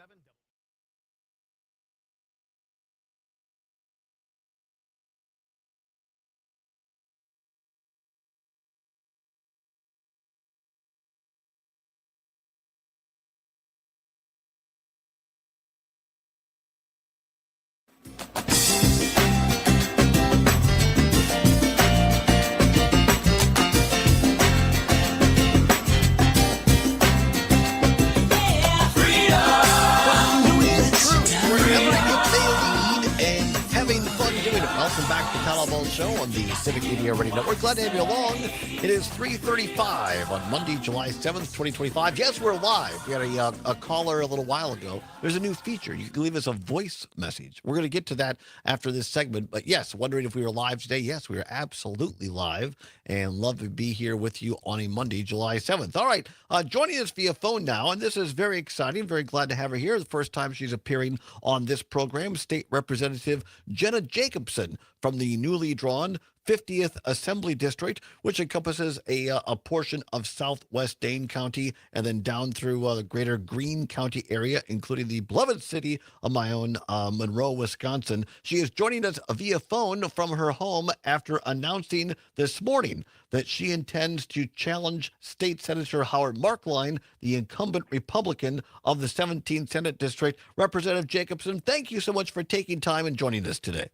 Welcome back to the Allbaugh Show on the Civic Media Radio Network. Glad to have you along. It is 3:35 on Monday, July 7th, 2025. Yes, we're live. We had a caller a little while ago. There's a new feature. You can leave us a voice message. We're going to get to that after this segment. But yes, wondering if we were live today. Yes, we are absolutely live and love to be here with you on a Monday, July 7th. All right, joining us via phone now, and this is very exciting. Very glad to have her here. The first time she's appearing on this program, State Representative Jenna Jacobson from the newly drawn 50th Assembly District, which encompasses a portion of southwest Dane County and then down through the greater Greene County area, including the beloved city of my own Monroe, Wisconsin. She is joining us via phone from her home after announcing this morning that she intends to challenge State Senator Howard Markline, the incumbent Republican of the 17th Senate District. Representative Jacobson, thank you so much for taking time and joining us today.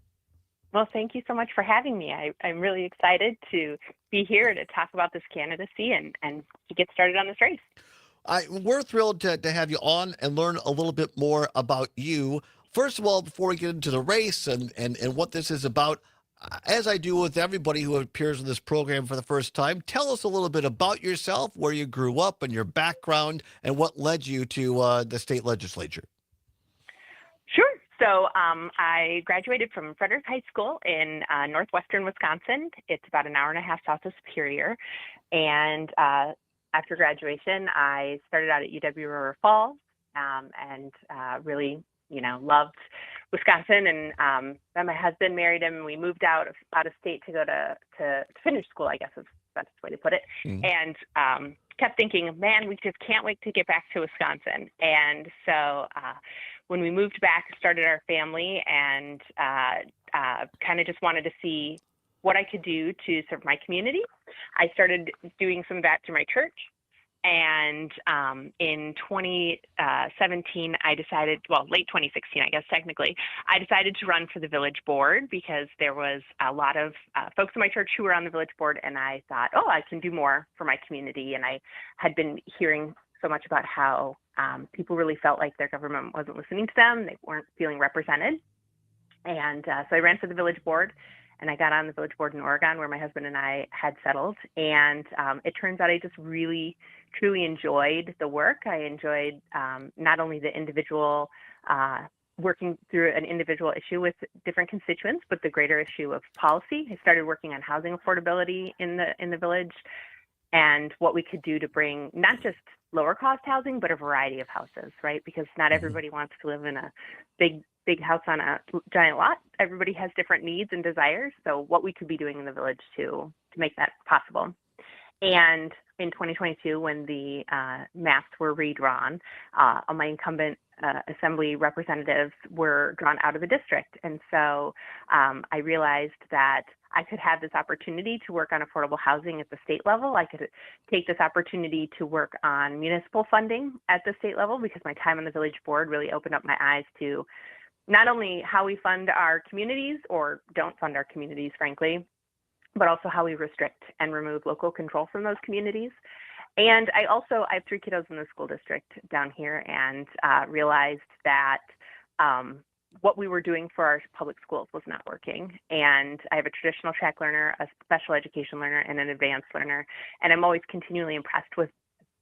Well, thank you so much for having me. I'm really excited to be here to talk about this candidacy and to get started on this race. We're thrilled to have you on and learn a little bit more about you. First of all, before we get into the race and what this is about, as I do with everybody who appears on this program for the first time, tell us a little bit about yourself, where you grew up and your background, and what led you to the state legislature. Sure. So I graduated from Frederick High School in northwestern Wisconsin. It's about an hour and a half south of Superior. And after graduation, I started out at UW River Falls and really, loved Wisconsin. And then my husband married him, and we moved out of state to go to finish school, I guess is the best way to put it. Mm-hmm. And kept thinking, man, we just can't wait to get back to Wisconsin. And so when we moved back, started our family, and kind of just wanted to see what I could do to serve my community. I started doing some of that through my church. And in 2017, I decided, late 2016, I guess, technically, I decided to run for the village board because there was a lot of folks in my church who were on the village board. And I thought, I can do more for my community. And I had been hearing so much about how people really felt like their government wasn't listening to them. They weren't feeling represented. And so I ran for the village board, and I got on the village board in Oregon where my husband and I had settled. And it turns out I just really, truly enjoyed the work. I enjoyed not only the individual working through an individual issue with different constituents, but the greater issue of policy. I started working on housing affordability in the village and what we could do to bring not just lower cost housing, but a variety of houses, right? Because not everybody wants to live in a big house on a giant lot. Everybody has different needs and desires. So what we could be doing in the village to make that possible. And in 2022, when the maps were redrawn, my incumbent assembly representatives were drawn out of the district. And so I realized that I could have this opportunity to work on affordable housing at the state level. I could take this opportunity to work on municipal funding at the state level because my time on the village board really opened up my eyes to not only how we fund our communities or don't fund our communities, frankly, but also how we restrict and remove local control from those communities. And I have 3 kiddos in the school district down here and realized that what we were doing for our public schools was not working. And I have a traditional track learner, a special education learner, and an advanced learner. And I'm always continually impressed with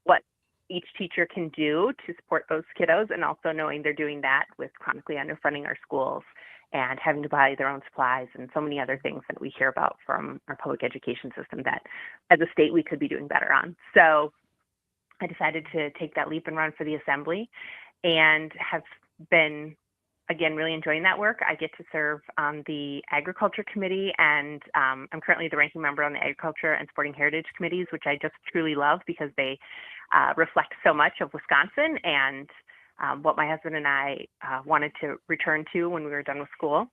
what each teacher can do to support those kiddos, and also knowing they're doing that with chronically underfunding our schools and having to buy their own supplies and so many other things that we hear about from our public education system that as a state we could be doing better on. So I decided to take that leap and run for the assembly, and have been, again, really enjoying that work. I get to serve on the Agriculture Committee, and I'm currently the ranking member on the Agriculture and Sporting Heritage Committees, which I just truly love because they reflect so much of Wisconsin and what my husband and I wanted to return to when we were done with school.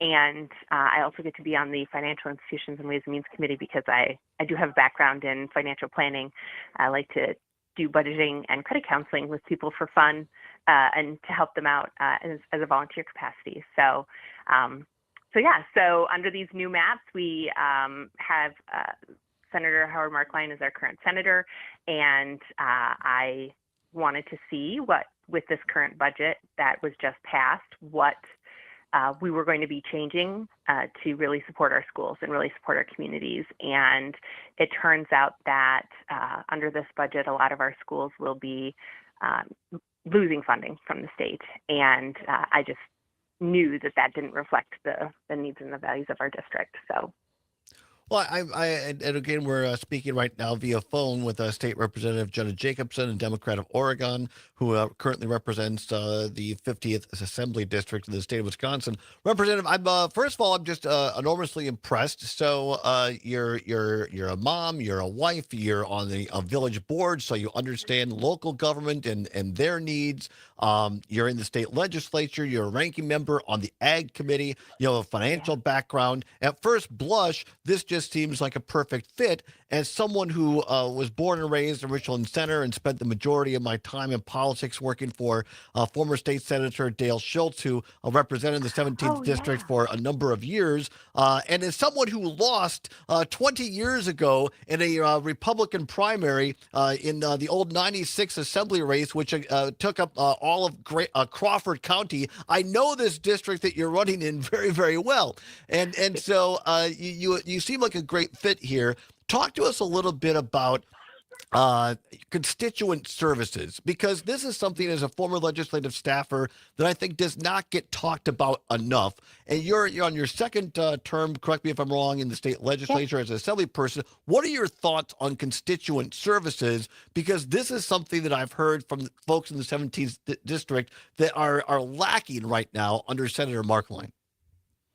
And I also get to be on the Financial Institutions and Ways and Means Committee because I do have a background in financial planning. I like to do budgeting and credit counseling with people for fun and to help them out as a volunteer capacity. So under these new maps, we have Senator Howard Markline is our current senator, and I wanted to see what, with this current budget that was just passed, what we were going to be changing to really support our schools and really support our communities. And it turns out that under this budget, a lot of our schools will be losing funding from the state. And I just knew that that didn't reflect the needs and the values of our district. So. Well, and again, we're speaking right now via phone with State Representative Jenna Jacobson, a Democrat of Oregon, who currently represents the 50th Assembly District in the state of Wisconsin. Representative, first of all, I'm just enormously impressed. So you're a mom, you're a wife, you're on the village board, so you understand local government and their needs. You're in the state legislature. You're a ranking member on the Ag Committee. You have a financial background. At first blush, this just seems like a perfect fit. As someone who was born and raised in Richland Center and spent the majority of my time in politics working for former state senator Dale Schultz, who represented the 17th district for a number of years, and as someone who lost 20 years ago in a Republican primary in the old 96 assembly race, which took up all of Crawford County, I know this district that you're running in very, very well. And so you seem like a great fit here. Talk to us a little bit about constituent services, because this is something as a former legislative staffer that I think does not get talked about enough. And you're on your second term, correct me if I'm wrong, in the state legislature as an assembly person. What are your thoughts on constituent services? Because this is something that I've heard from folks in the 17th district that are lacking right now under Senator Markline.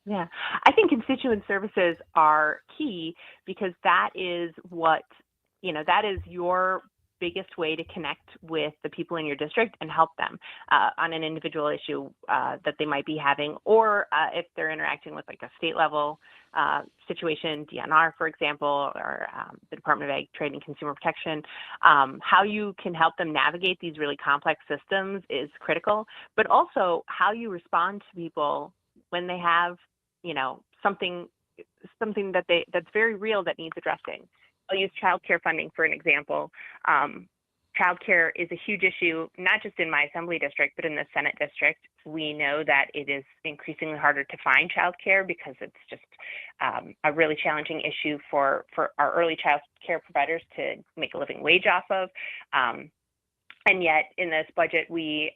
Yeah, I think constituent services are key because that is what, that is your biggest way to connect with the people in your district and help them on an individual issue that they might be having, or if they're interacting with like a state level situation, DNR, for example, or the Department of Ag, Trade and Consumer Protection. How you can help them navigate these really complex systems is critical, but also how you respond to people when they have something that's very real that needs addressing. I'll use childcare funding for an example. Childcare is a huge issue, not just in my assembly district, but in the Senate district. We know that it is increasingly harder to find childcare because it's just a really challenging issue for our early childcare providers to make a living wage off of. And yet in this budget, we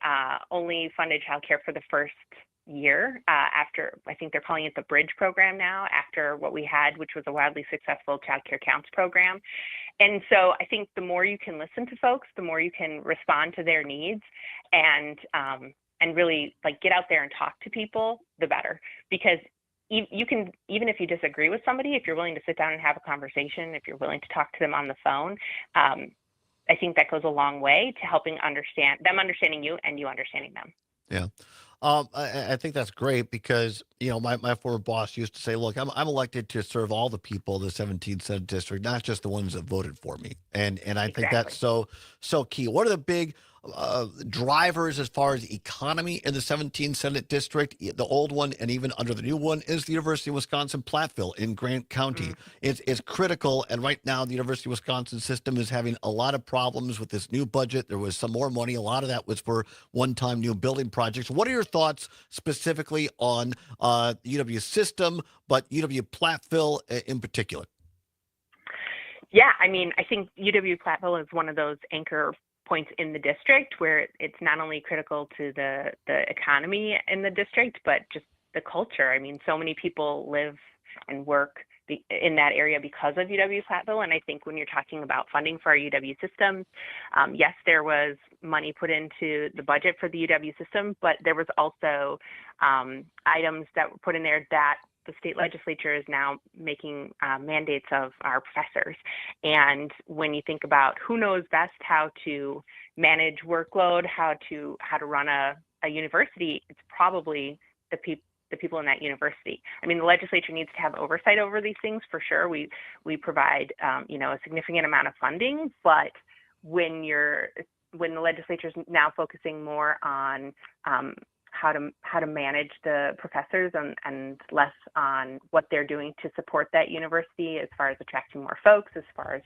only funded childcare for the first year after, I think they're calling it the Bridge program now, after what we had, which was a wildly successful Child Care Counts program. And so I think the more you can listen to folks, the more you can respond to their needs and really like get out there and talk to people, the better. Because you can, even if you disagree with somebody, if you're willing to sit down and have a conversation, if you're willing to talk to them on the phone, I think that goes a long way to helping understanding you and you understanding them. Yeah. I think that's great because, my former boss used to say, look, I'm elected to serve all the people of the 17th Senate District, not just the ones that voted for me. And I think that's so key. What are the big drivers as far as economy in the 17th Senate District, the old one and even under the new one, is the University of Wisconsin-Platteville in Grant County. It's critical, and right now the University of Wisconsin system is having a lot of problems with this new budget. There was some more money. A lot of that was for one-time new building projects. What are your thoughts specifically on the UW system, but UW-Platteville in particular? Yeah, I mean, I think UW-Platteville is one of those anchor points in the district where it's not only critical to the economy in the district, but just the culture. I mean, so many people live and work in that area because of UW-Platteville. And I think when you're talking about funding for our UW system, yes, there was money put into the budget for the UW system, but there was also items that were put in there that the state legislature is now making mandates of our professors. And when you think about who knows best how to manage workload, how to run a university, it's probably the people in that university. I mean, the legislature needs to have oversight over these things for sure. We provide a significant amount of funding, but when the legislature is now focusing more on how to manage the professors and less on what they're doing to support that university as far as attracting more folks, as far as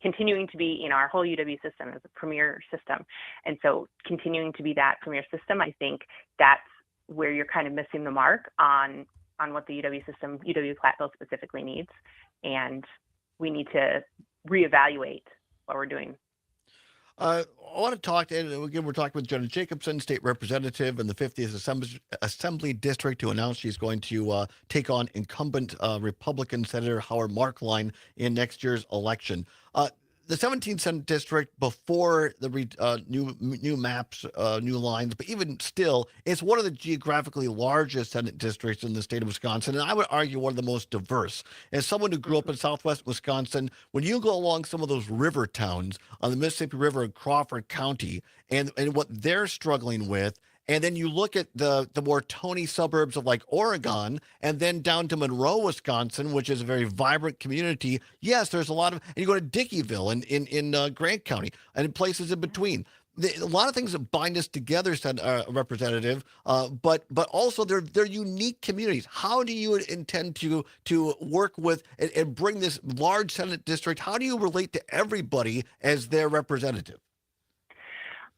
continuing to be, our whole UW system is a premier system. And so continuing to be that premier system, I think that's where you're kind of missing the mark on what the UW system, UW-Platteville specifically needs. And we need to reevaluate what we're doing. I want to talk, and again, we're talking with Jenna Jacobson, state representative in the 50th Assembly District, who announced she's going to take on incumbent Republican Senator Howard Markline in next year's election. The 17th Senate District, before the new maps, new lines, but even still, it's one of the geographically largest Senate districts in the state of Wisconsin, and I would argue one of the most diverse. As someone who grew up in southwest Wisconsin, when you go along some of those river towns on the Mississippi River in Crawford County and what they're struggling with, and then you look at the more tony suburbs of like Oregon, and then down to Monroe, Wisconsin, which is a very vibrant community. Yes, there's a lot of, and you go to Dickeyville in Grant County and in places in between. A lot of things that bind us together, Representative, but also they're unique communities. How do you intend to work with and bring this large Senate district? How do you relate to everybody as their representative?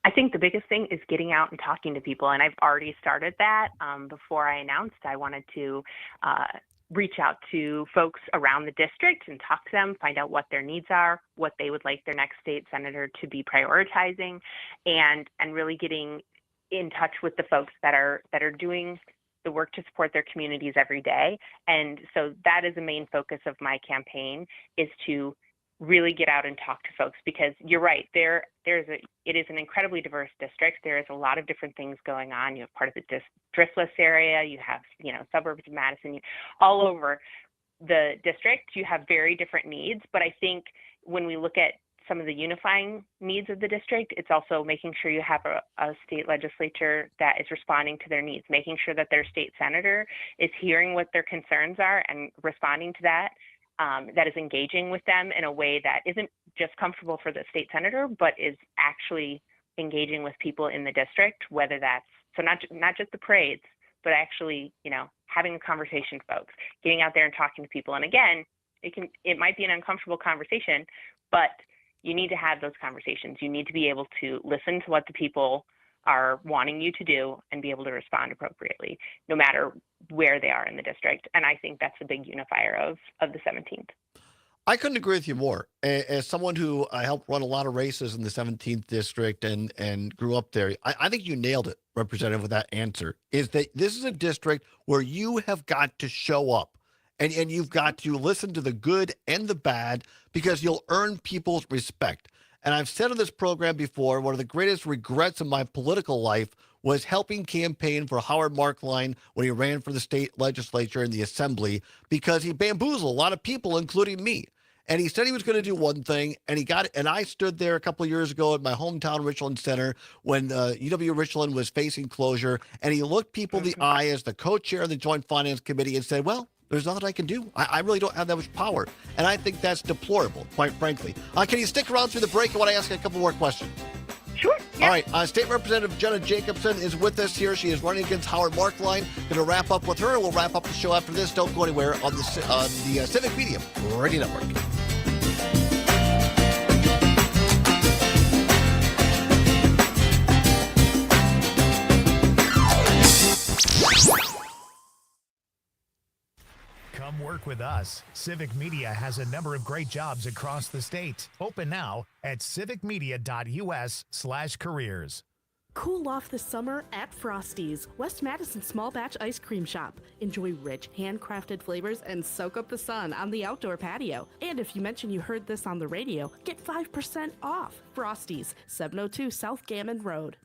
I think the biggest thing is getting out and talking to people, and I've already started that. Before I announced I wanted to reach out to folks around the district and talk to them, find out what their needs are, what they would like their next state senator to be prioritizing, and really getting in touch with the folks that are doing the work to support their communities every day. And so that is the main focus of my campaign, is to really get out and talk to folks, because you're right, it is an incredibly diverse district. There is a lot of different things going on. You have part of the driftless area, you have suburbs of Madison, all over the district you have very different needs. But I think when we look at some of the unifying needs of the district, it's also making sure you have a state legislature that is responding to their needs, making sure that their state senator is hearing what their concerns are and responding to that. That is engaging with them in a way that isn't just comfortable for the state senator, but is actually engaging with people in the district, whether that's, so not just the parades, but actually, having a conversation, folks, getting out there and talking to people. And again, it might be an uncomfortable conversation, but you need to have those conversations. You need to be able to listen to what the people are wanting you to do and be able to respond appropriately, no matter where they are in the district. And I think that's a big unifier of the 17th. I couldn't agree with you more. As someone who helped run a lot of races in the 17th district and grew up there, I think you nailed it, Representative, with that answer, is that this is a district where you have got to show up and you've got to listen to the good and the bad, because you'll earn people's respect. And I've said on this program before, one of the greatest regrets in my political life was helping campaign for Howard Markline when he ran for the state legislature in the assembly, because he bamboozled a lot of people, including me. And he said he was going to do one thing, and he got it. And I stood there a couple of years ago at my hometown Richland Center when UW Richland was facing closure, and he looked people in the eye as the co-chair of the Joint Finance Committee and said, well, there's nothing I can do. I really don't have that much power. And I think that's deplorable, quite frankly. Can you stick around through the break? I want to ask you a couple more questions. Sure. All right, State Representative Jenna Jacobson is with us here. She is running against Howard Markline. Going to wrap up with her. We'll wrap up the show after this. Don't go anywhere on the Civic Media Radio Network. Come work with us. Civic Media has a number of great jobs across the state. Open now at civicmedia.us/careers. Cool off this summer at Frosty's, West Madison small batch ice cream shop. Enjoy rich, handcrafted flavors and soak up the sun on the outdoor patio. And if you mention you heard this on the radio, get 5% off. Frosty's, 702 South Gammon Road.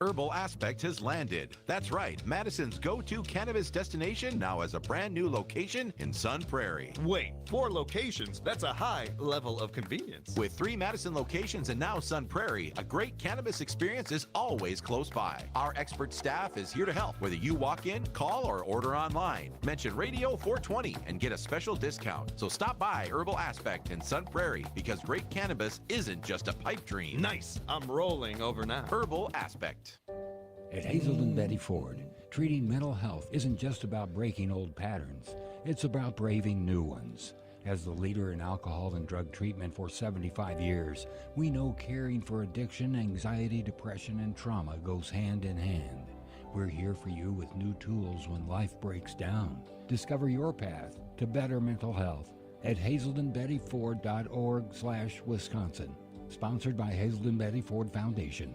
Herbal Aspect has landed. That's right, Madison's go-to cannabis destination now has a brand new location in Sun Prairie. Wait, 4 locations? That's a high level of convenience. With 3 Madison locations and now Sun Prairie, a great cannabis experience is always close by. Our expert staff is here to help, whether you walk in, call, or order online. Mention Radio 420 and get a special discount. So stop by Herbal Aspect in Sun Prairie, because great cannabis isn't just a pipe dream. Nice. I'm rolling over now. Herbal Aspect. At Hazelden Betty Ford, treating mental health isn't just about breaking old patterns. It's about braving new ones. As the leader in alcohol and drug treatment for 75 years, we know caring for addiction, anxiety, depression, and trauma goes hand in hand. We're here for you with new tools when life breaks down. Discover your path to better mental health at hazeldenbettyford.org/Wisconsin. Sponsored by Hazelden Betty Ford Foundation.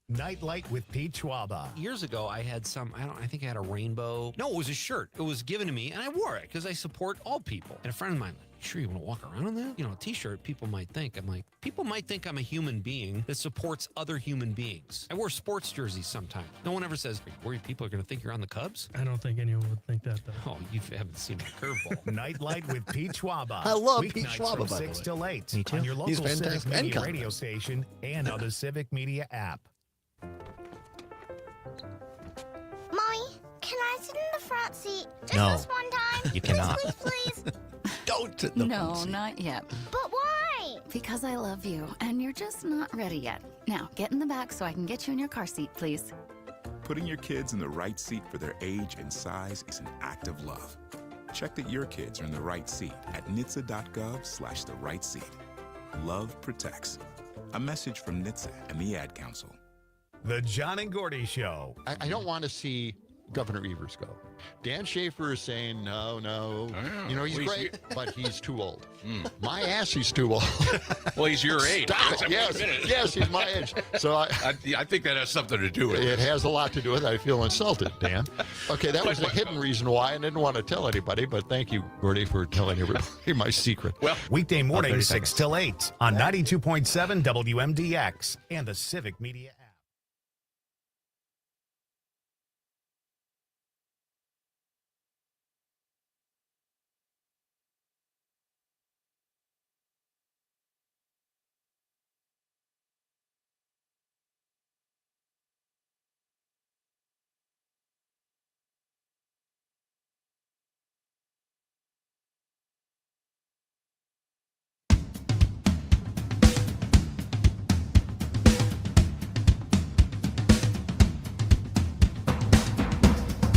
Nightlight with Pete Schwaba. Years ago, I had I think I had a rainbow. No, it was a shirt. It was given to me, and I wore it because I support all people. And a friend of mine, sure you want to walk around in that? You know, a t-shirt, people might think. I'm like, people might think I'm a human being that supports other human beings. I wear sports jerseys sometimes. No one ever says, are you worried people are going to think you're on the Cubs? I don't think anyone would think that, though. Oh, you haven't seen the curveball. Nightlight with Pete Schwaba. I love Pete Weeknights Schwaba, from by the 6 way. till 8 Me too. on your He's local Civic fantastic. Media And radio station and on the Civic Media app. Mommy, can I sit in the front seat just No. this one time? You cannot. Please. Don't sit in the front No, seat. not yet. But why? Because I love you, and you're just not ready yet. Now, get in the back so I can get you in your car seat, please. Putting your kids in the right seat for their age and size is an act of love. Check that your kids are in the right seat at nhtsa.gov/the right seat. Love protects. A message from NHTSA and the Ad Council. The John and Gordy Show. I don't want to see Governor Evers go. Dan Schaefer is saying, no. You know, he's great, but he's too old. My ass, he's too old. Well, he's your age. Stop it. Yes, he's my age. So I think that has something to do with it. It has a lot to do with it. I feel insulted, Dan. Okay, that was a hidden reason why I didn't want to tell anybody, but thank you, Gordy, for telling everybody my secret. Well, weekday mornings 30 6 till 8 on 92.7 WMDX and the Civic Media app.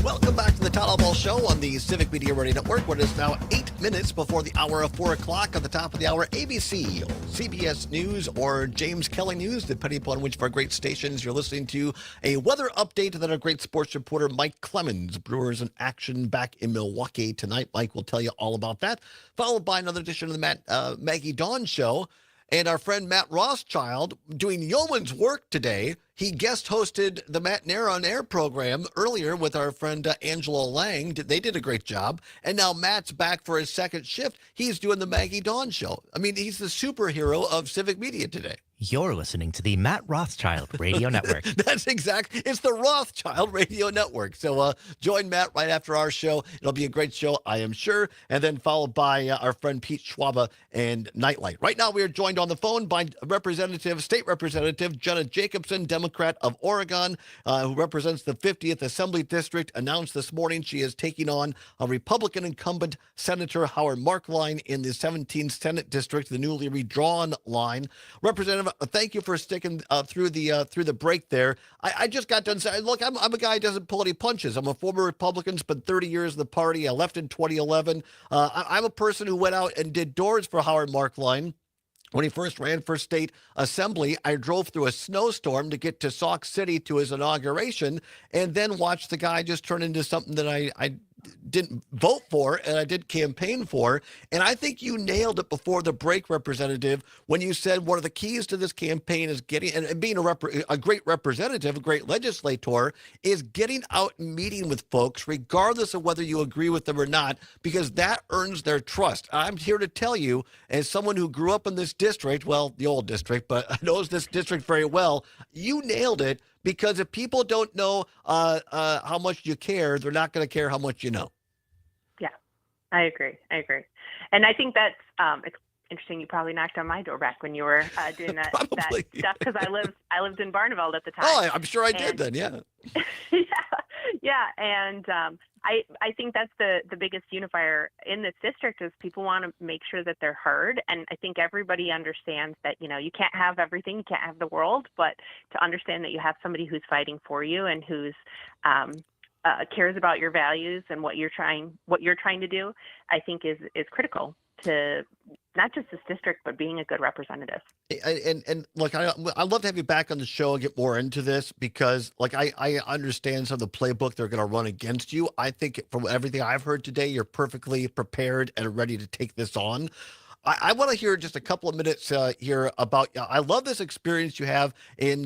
Welcome back to the Todd Allbaugh Show on the Civic Media Radio Network. What is now 8 minutes before the hour of 4 o'clock. At the top of the hour, ABC, or CBS News, or James Kelly News, depending upon which of our great stations you're listening to. A weather update, and then our great sports reporter, Mike Clemens. Brewers in action back in Milwaukee tonight. Mike will tell you all about that. Followed by another edition of the Maggie Dawn Show. And our friend Matt Rothschild doing yeoman's work today. He guest hosted the Matt Nair on Air program earlier with our friend Angela Lang. They did a great job. And now Matt's back for his second shift. He's doing the Maggie Dawn Show. I mean, he's the superhero of Civic Media today. You're listening to the Matt Rothschild Radio Network. That's exact. It's the Rothschild Radio Network. So join Matt right after our show. It'll be a great show, I am sure. And then followed by our friend Pete Schwaba and Nightlight. Right now, we are joined on the phone by State Representative Jenna Jacobson, Democrat of Oregon, who represents the 50th Assembly District. Announced this morning she is taking on a Republican incumbent, Senator Howard Markline, in the 17th Senate District, the newly redrawn line. Representative, thank you for sticking through the break there. I just got done saying, look, I'm a guy who doesn't pull any punches. I'm a former Republican, spent 30 years in the party. I left in 2011. I'm a person who went out and did doors for Howard Markline. When he first ran for state assembly, I drove through a snowstorm to get to Sauk City to his inauguration, and then watched the guy just turn into something that I didn't vote for and I did campaign for. And I think you nailed it before the break, Representative, when you said one of the keys to this campaign is getting, and being a great representative, a great legislator, is getting out and meeting with folks, regardless of whether you agree with them or not, because that earns their trust. I'm here to tell you, as someone who grew up in this district, well, the old district, but knows this district very well, you nailed it. Because if people don't know how much you care, they're not going to care how much you know. Yeah, I agree. And I think that's it's interesting. You probably knocked on my door back when you were doing that stuff, because I lived in Barneveld at the time. Oh, I'm sure I did then. Yeah. Yeah. And I think that's the biggest unifier in this district is people want to make sure that they're heard. And I think everybody understands that, you can't have everything, you can't have the world, but to understand that you have somebody who's fighting for you and who's cares about your values and what you're trying to do, I think is critical to not just this district, but being a good representative. And look, I'd love to have you back on the show and get more into this, because I understand some of the playbook they're going to run against you. I think from everything I've heard today, you're perfectly prepared and ready to take this on. I want to hear just a couple of minutes here about. I love this experience you have in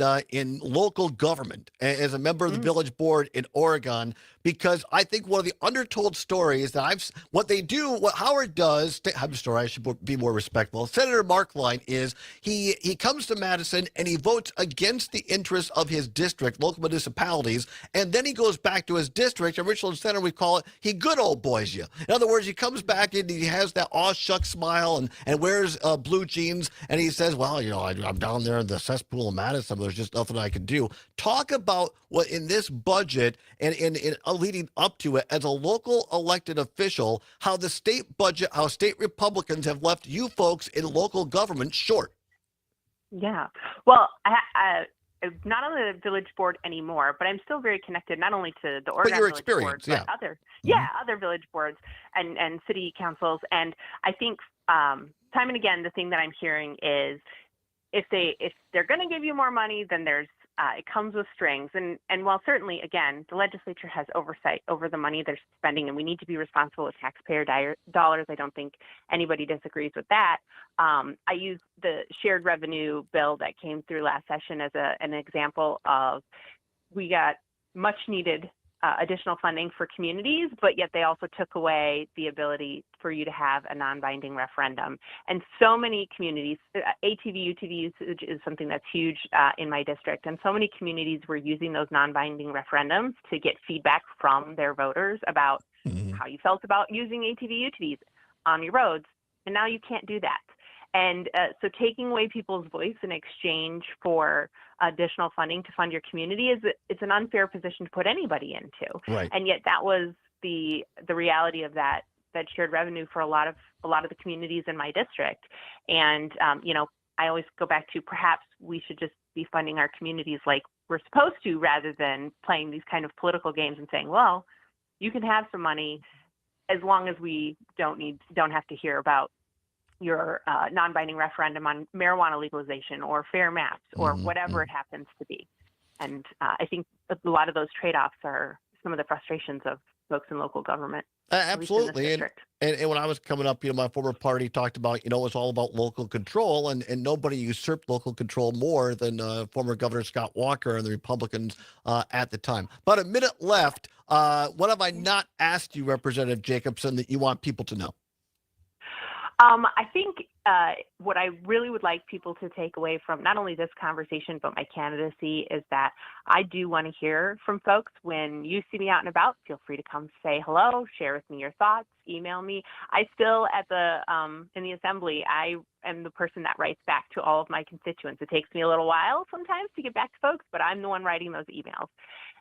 local government as a member of the village board in Oregon, because I think one of the undertold stories that what Howard does. I'm sorry, I should be more respectful. Senator Markline is he comes to Madison and he votes against the interests of his district, local municipalities, and then he goes back to his district, and Richland Center, we call it, he good old boys you. In other words, he comes back and he has that aw shuck smile and wears blue jeans, and he says, well, I'm down there in the cesspool of Madison, there's just nothing I can do. Talk about what in this budget and in leading up to it as a local elected official, how the state budget, how state Republicans have left you folks in local government short. Yeah. Well, I'm not on the village board anymore, but I'm still very connected not only to the Oregon Village Board, but other village boards and city councils. And I think time and again, the thing that I'm hearing is if they're going to give you more money, then it comes with strings. And while certainly, again, the legislature has oversight over the money they're spending, and we need to be responsible with taxpayer dollars. I don't think anybody disagrees with that. I use the shared revenue bill that came through last session as an example of we got much needed additional funding for communities, but yet they also took away the ability for you to have a non-binding referendum. And so many communities, ATV, UTV usage is something that's huge in my district. And so many communities were using those non-binding referendums to get feedback from their voters about how you felt about using ATV, UTVs on your roads. And now you can't do that. And so taking away people's voice in exchange for additional funding to fund your community it's an unfair position to put anybody into. Right. And yet that was the reality of that shared revenue for a lot of the communities in my district. And I always go back to perhaps we should just be funding our communities like we're supposed to, rather than playing these kind of political games and saying, well, you can have some money as long as we don't have to hear about your non-binding referendum on marijuana legalization or fair maps or whatever it happens to be. And I think a lot of those trade-offs are some of the frustrations of folks in local government. Absolutely. And when I was coming up, my former party talked about, it was all about local control, and nobody usurped local control more than former Governor Scott Walker and the Republicans at the time. About a minute left. What have I not asked you, Representative Jacobson, that you want people to know? I think what I really would like people to take away from not only this conversation, but my candidacy is that I do want to hear from folks. When you see me out and about, feel free to come say hello, share with me your thoughts, email me. I still in the assembly, I am the person that writes back to all of my constituents. It takes me a little while sometimes to get back to folks, but I'm the one writing those emails.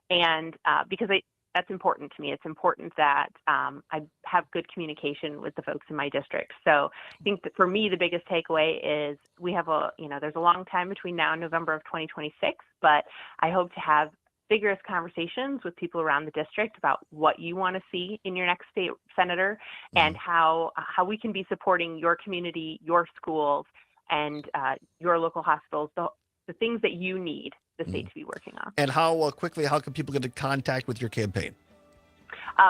And because that's important to me. It's important that I have good communication with the folks in my district. So I think that for me, the biggest takeaway is we have there's a long time between now and November of 2026, but I hope to have vigorous conversations with people around the district about what you want to see in your next state senator and how we can be supporting your community, your schools, and your local hospitals, the things that you need the state to be working on. And how can people get in contact with your campaign?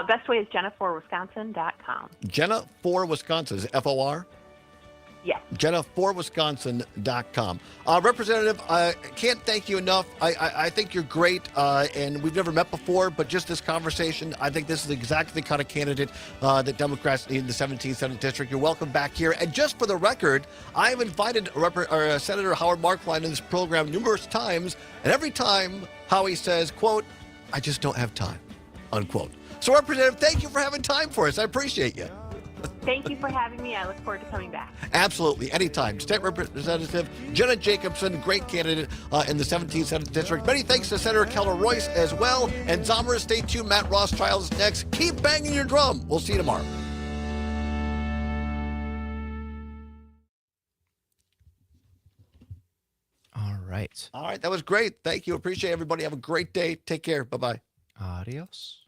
Best way is jenna4wisconsin.com. Jenna for Wisconsin, is FOR? Yes. jenna4wisconsin.com. Representative, I can't thank you enough. I think you're great, and we've never met before, but just this conversation, I think this is exactly the kind of candidate that Democrats need in the 17th Senate District. You're welcome back here. And just for the record, I have invited Senator Howard Marklein in this program numerous times, and every time Howie says, quote, "I just don't have time," unquote. So, Representative, thank you for having time for us. I appreciate you. Thank you for having me. I look forward to coming back. Absolutely. Anytime. State Representative Jenna Jacobson, great candidate in the 17th Senate District. Many thanks to Senator Keller Royce as well. And Zomer, stay tuned. Matt Rothschild is next. Keep banging your drum. We'll see you tomorrow. All right. All right. That was great. Thank you. Appreciate everybody. Have a great day. Take care. Bye-bye. Adios.